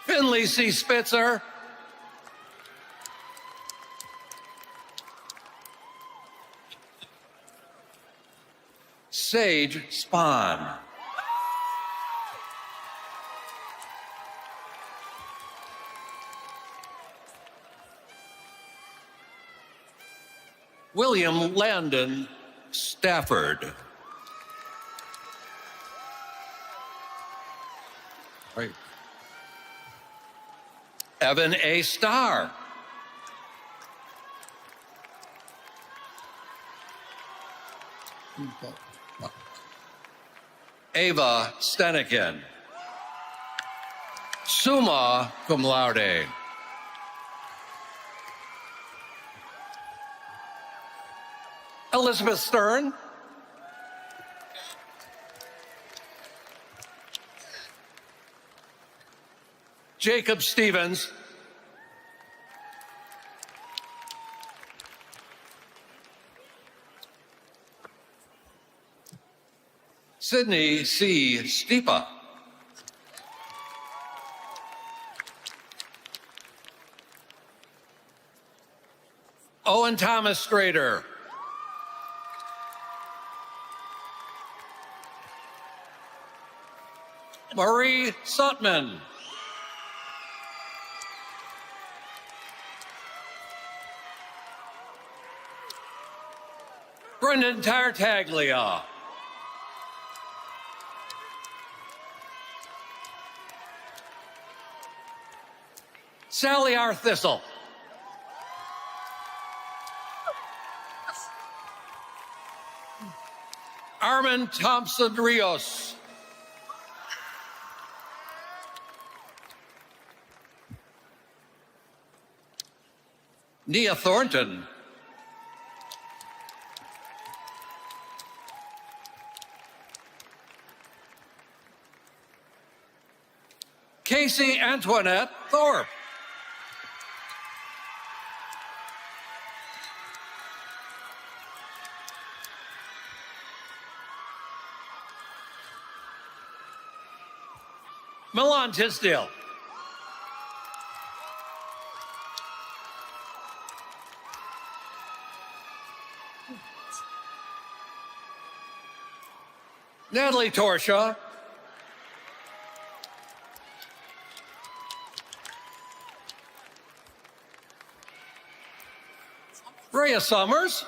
Finley C. Spitzer, Sage Spahn, William Landon Stafford, right. Evan A. Starr, Ava Steniken, summa cum laude. Elizabeth Stern, Jacob Stevens, Sydney C. Stipa, Owen Thomas Strader, Marie Sutman, Brendan Tartaglia, Sally R. Thistle, Armin Thompson Rios, Nia Thornton, Casey Antoinette Thorpe, Milan Tisdale, Natalie Torsha, Rhea Summers,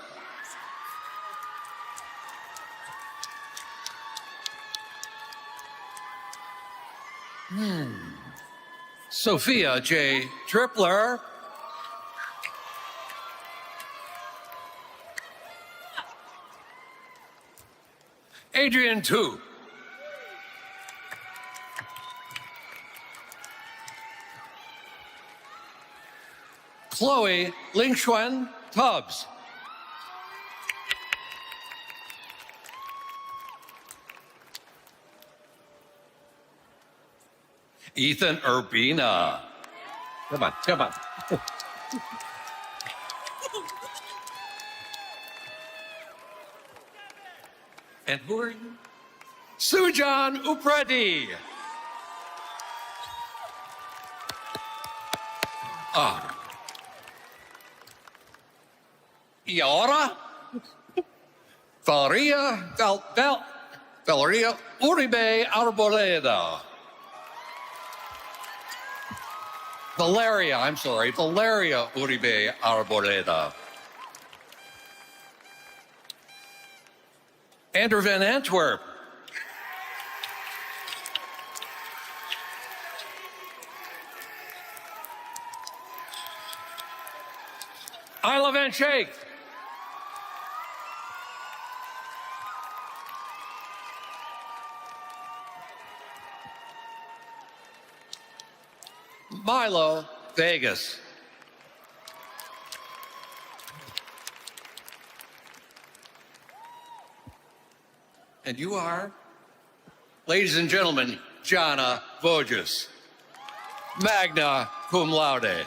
Sophia J. Tripler, Adrian Tu, Chloe Lingxuan Tubbs, Ethan Urbina. Come on, come on. And who are you? Sujan Upreti. Y ahora, Valeria Uribe Arboleda. Valeria Uribe Arboleda. Andrew Van Antwerp. Isla Van Shake. Milo Vegas. And you are, ladies and gentlemen, Jana Voges, magna cum laude.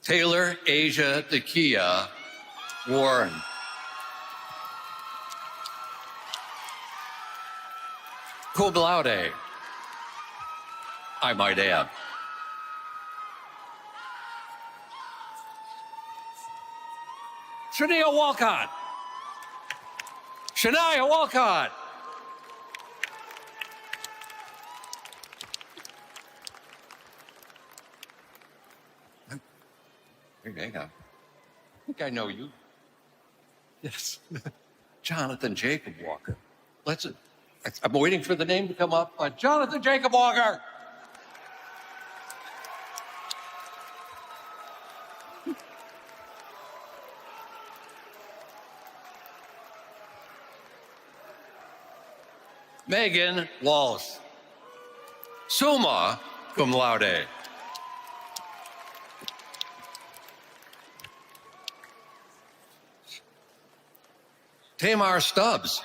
Taylor Asia Dakia Warren. Cum laude, I might add. Shania Walcott. Shania Walcott. Hang on. I think I know you. Yes. Jonathan Jacob Walker. I'm waiting for the name to come up. Jonathan Jacob Walker. Megan Walsh. Summa cum laude. Tamar Stubbs.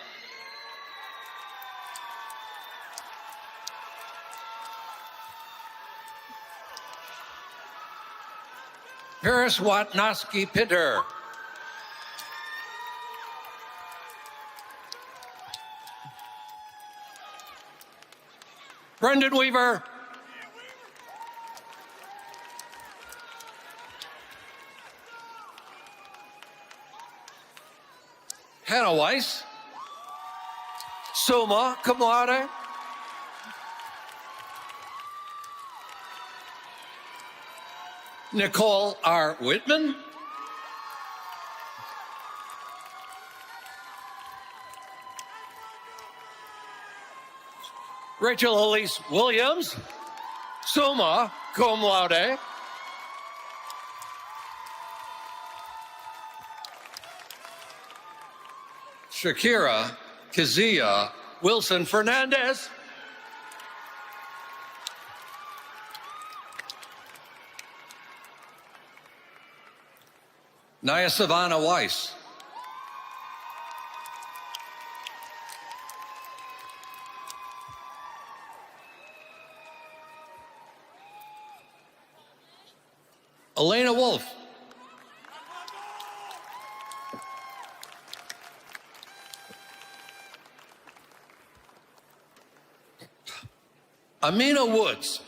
Paris Watnowski Pinter. Brendan Weaver. Hannah Weiss. Summa cum laude. Nicole R. Whitman. Rachel Elise Williams. Summa cum laude. Shakira Kazia Wilson Fernandez. Naya Savannah Weiss. Elena Wolf. Amina Woods.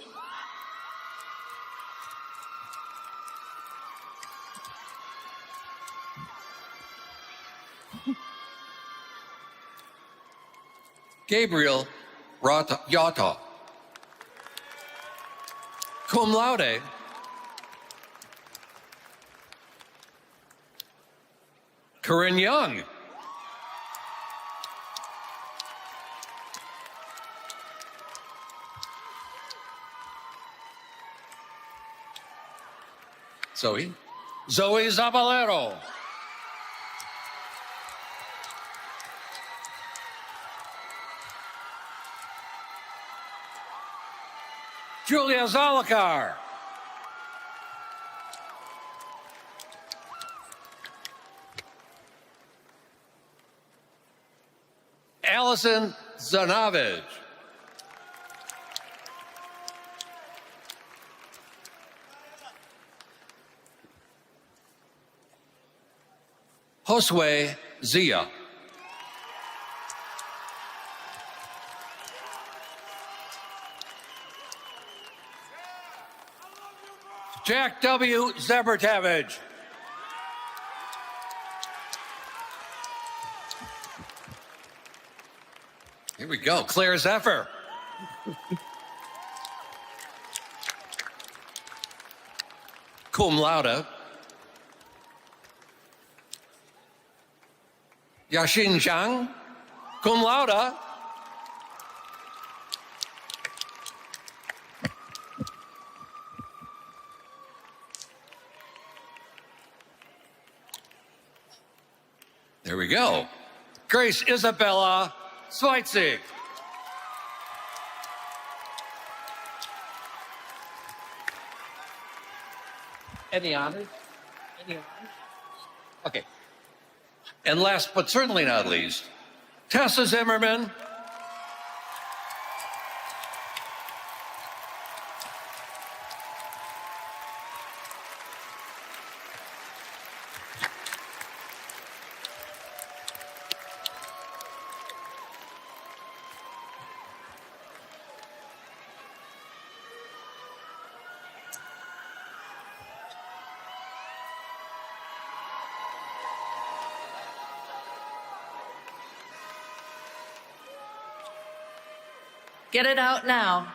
Gabriel Yata. Cum laude. Corinne Young. Zoe Zaballero. Julia Zalakar. Allison Zanavage. Josue Zia. Jack W. Zebertavage. Here we go. Claire Zephyr. Cum laude. Yaxin Zhang. Cum laude. There we go. Grace Isabella Schweitzig. Any honors? Any honors? Okay. And last but certainly not least, Tessa Zimmerman. Get it out now.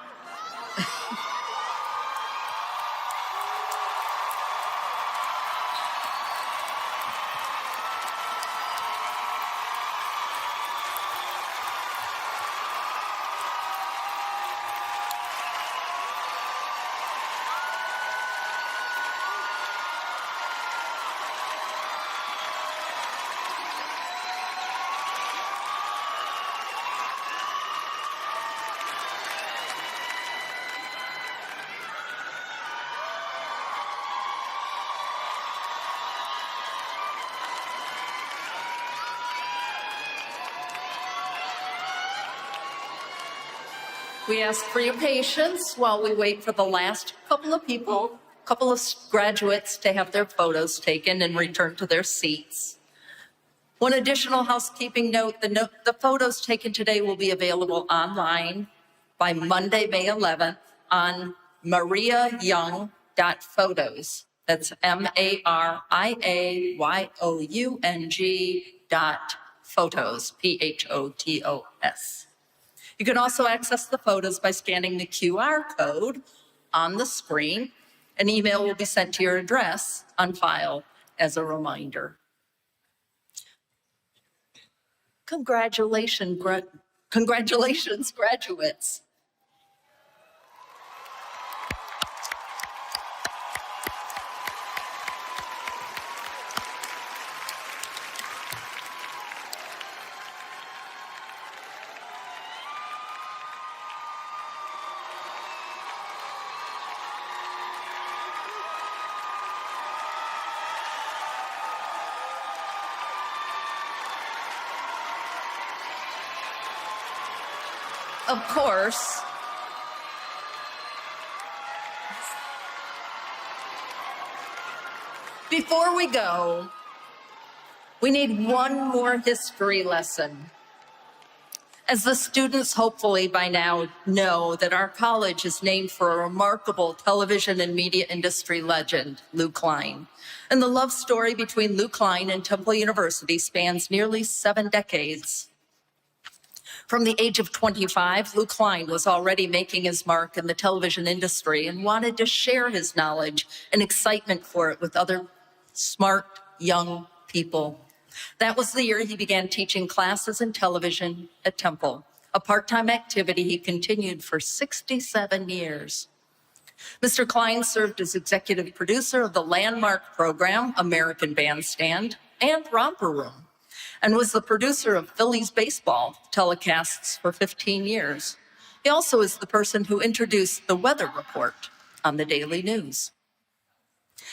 We ask for your patience while we wait for the last couple of graduates to have their photos taken and return to their seats. One additional housekeeping note, the photos taken today will be available online by Monday, May 11th on mariayoung.photos. That's mariayoung.photos, Photos. You can also access the photos by scanning the QR code on the screen. An email will be sent to your address on file as a reminder. Congratulations, graduates. Of course, before we go, we need one more history lesson. As the students hopefully by now know that our college is named for a remarkable television and media industry legend, Lou Klein. And the love story between Lou Klein and Temple University spans nearly 7 decades. From the age of 25, Lou Klein was already making his mark in the television industry and wanted to share his knowledge and excitement for it with other smart, young people. That was the year he began teaching classes in television at Temple, a part-time activity he continued for 67 years. Mr. Klein served as executive producer of the landmark program, American Bandstand, and Romper Room, and was the producer of Phillies baseball telecasts for 15 years. He also is the person who introduced the weather report on the daily news.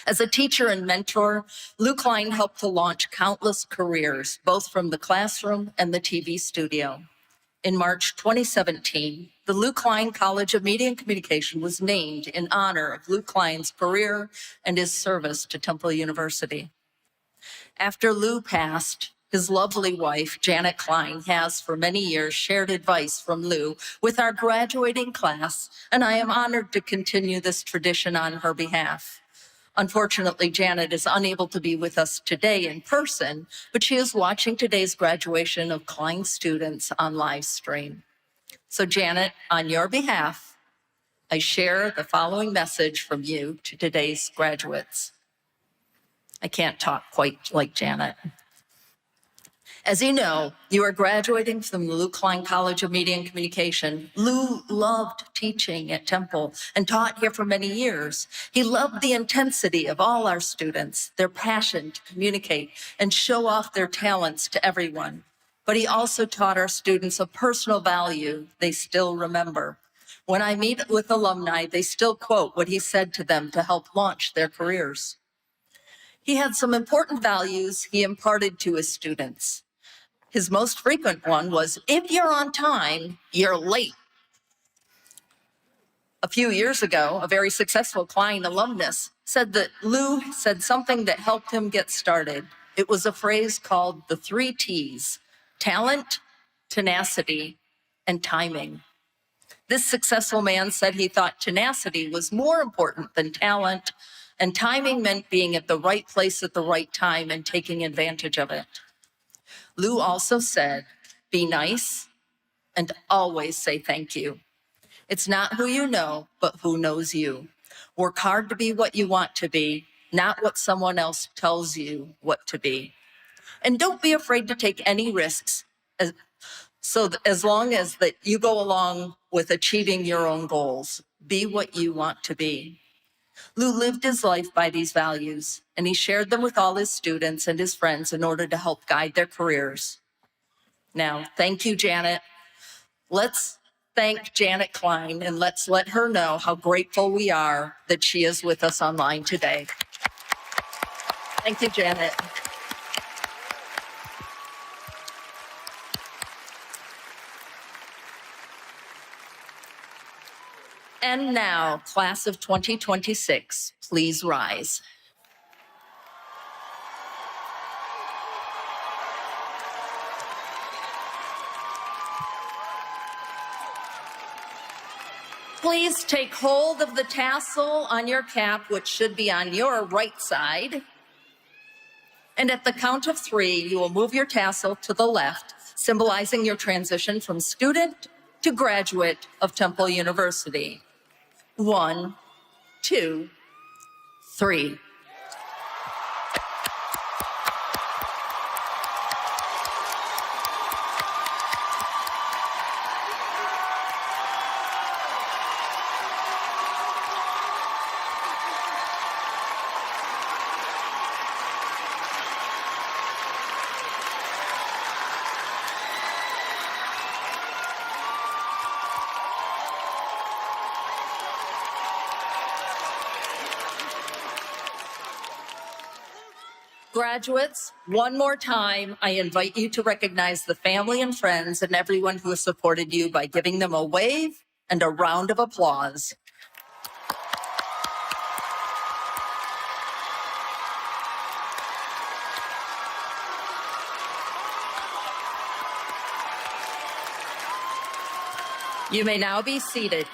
As a teacher and mentor, Lou Klein helped to launch countless careers, both from the classroom and the TV studio. In March 2017, the Lou Klein College of Media and Communication was named in honor of Lou Klein's career and his service to Temple University. After Lou passed, his lovely wife, Janet Klein, has for many years shared advice from Lou with our graduating class, and I am honored to continue this tradition on her behalf. Unfortunately, Janet is unable to be with us today in person, but she is watching today's graduation of Klein students on live stream. So Janet, on your behalf, I share the following message from you to today's graduates. I can't talk quite like Janet. As you know, you are graduating from the Lou Klein College of Media and Communication. Lou loved teaching at Temple and taught here for many years. He loved the intensity of all our students, their passion to communicate and show off their talents to everyone. But he also taught our students a personal value they still remember. When I meet with alumni, they still quote what he said to them to help launch their careers. He had some important values he imparted to his students. His most frequent one was, if you're on time, you're late. A few years ago, a very successful Klein alumnus said that Lou said something that helped him get started. It was a phrase called the 3 T's: talent, tenacity, and timing. This successful man said he thought tenacity was more important than talent, and timing meant being at the right place at the right time and taking advantage of it. Lou also said, be nice and always say thank you. It's not who you know, but who knows you. Work hard to be what you want to be, not what someone else tells you what to be. And don't be afraid to take any risks, as long as that you go along with achieving your own goals. Be what you want to be. Lou lived his life by these values, and he shared them with all his students and his friends in order to help guide their careers. Now, thank you, Janet. Let's thank Janet Klein, and let's let her know how grateful we are that she is with us online today. Thank you, Janet. And now, class of 2026, please rise. Please take hold of the tassel on your cap, which should be on your right side. And at the count of 3, you will move your tassel to the left, symbolizing your transition from student to graduate of Temple University. 1, 2, 3. Graduates, one more time, I invite you to recognize the family and friends and everyone who has supported you by giving them a wave and a round of applause. You may now be seated.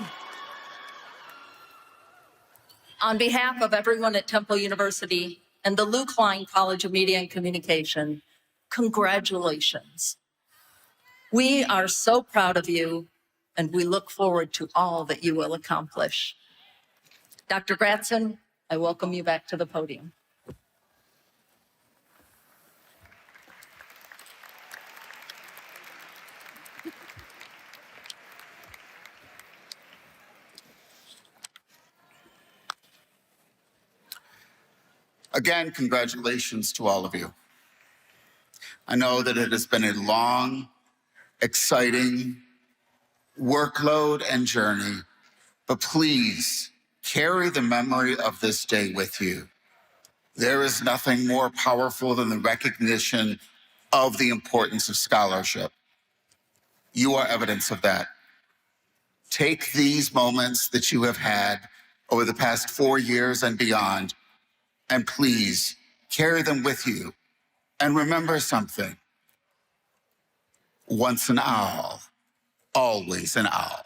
On behalf of everyone at Temple University and the Lou Klein College of Media and Communication, congratulations. We are so proud of you, and we look forward to all that you will accomplish. Dr. Gratson, I welcome you back to the podium. Again, congratulations to all of you. I know that it has been a long, exciting workload and journey, but please carry the memory of this day with you. There is nothing more powerful than the recognition of the importance of scholarship. You are evidence of that. Take these moments that you have had over the past 4 years and beyond, and please carry them with you. And remember something. Once an owl, always an owl.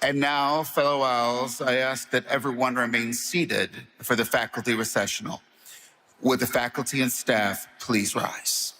And now, fellow owls, I ask that everyone remain seated for the faculty recessional. Would the faculty and staff please rise?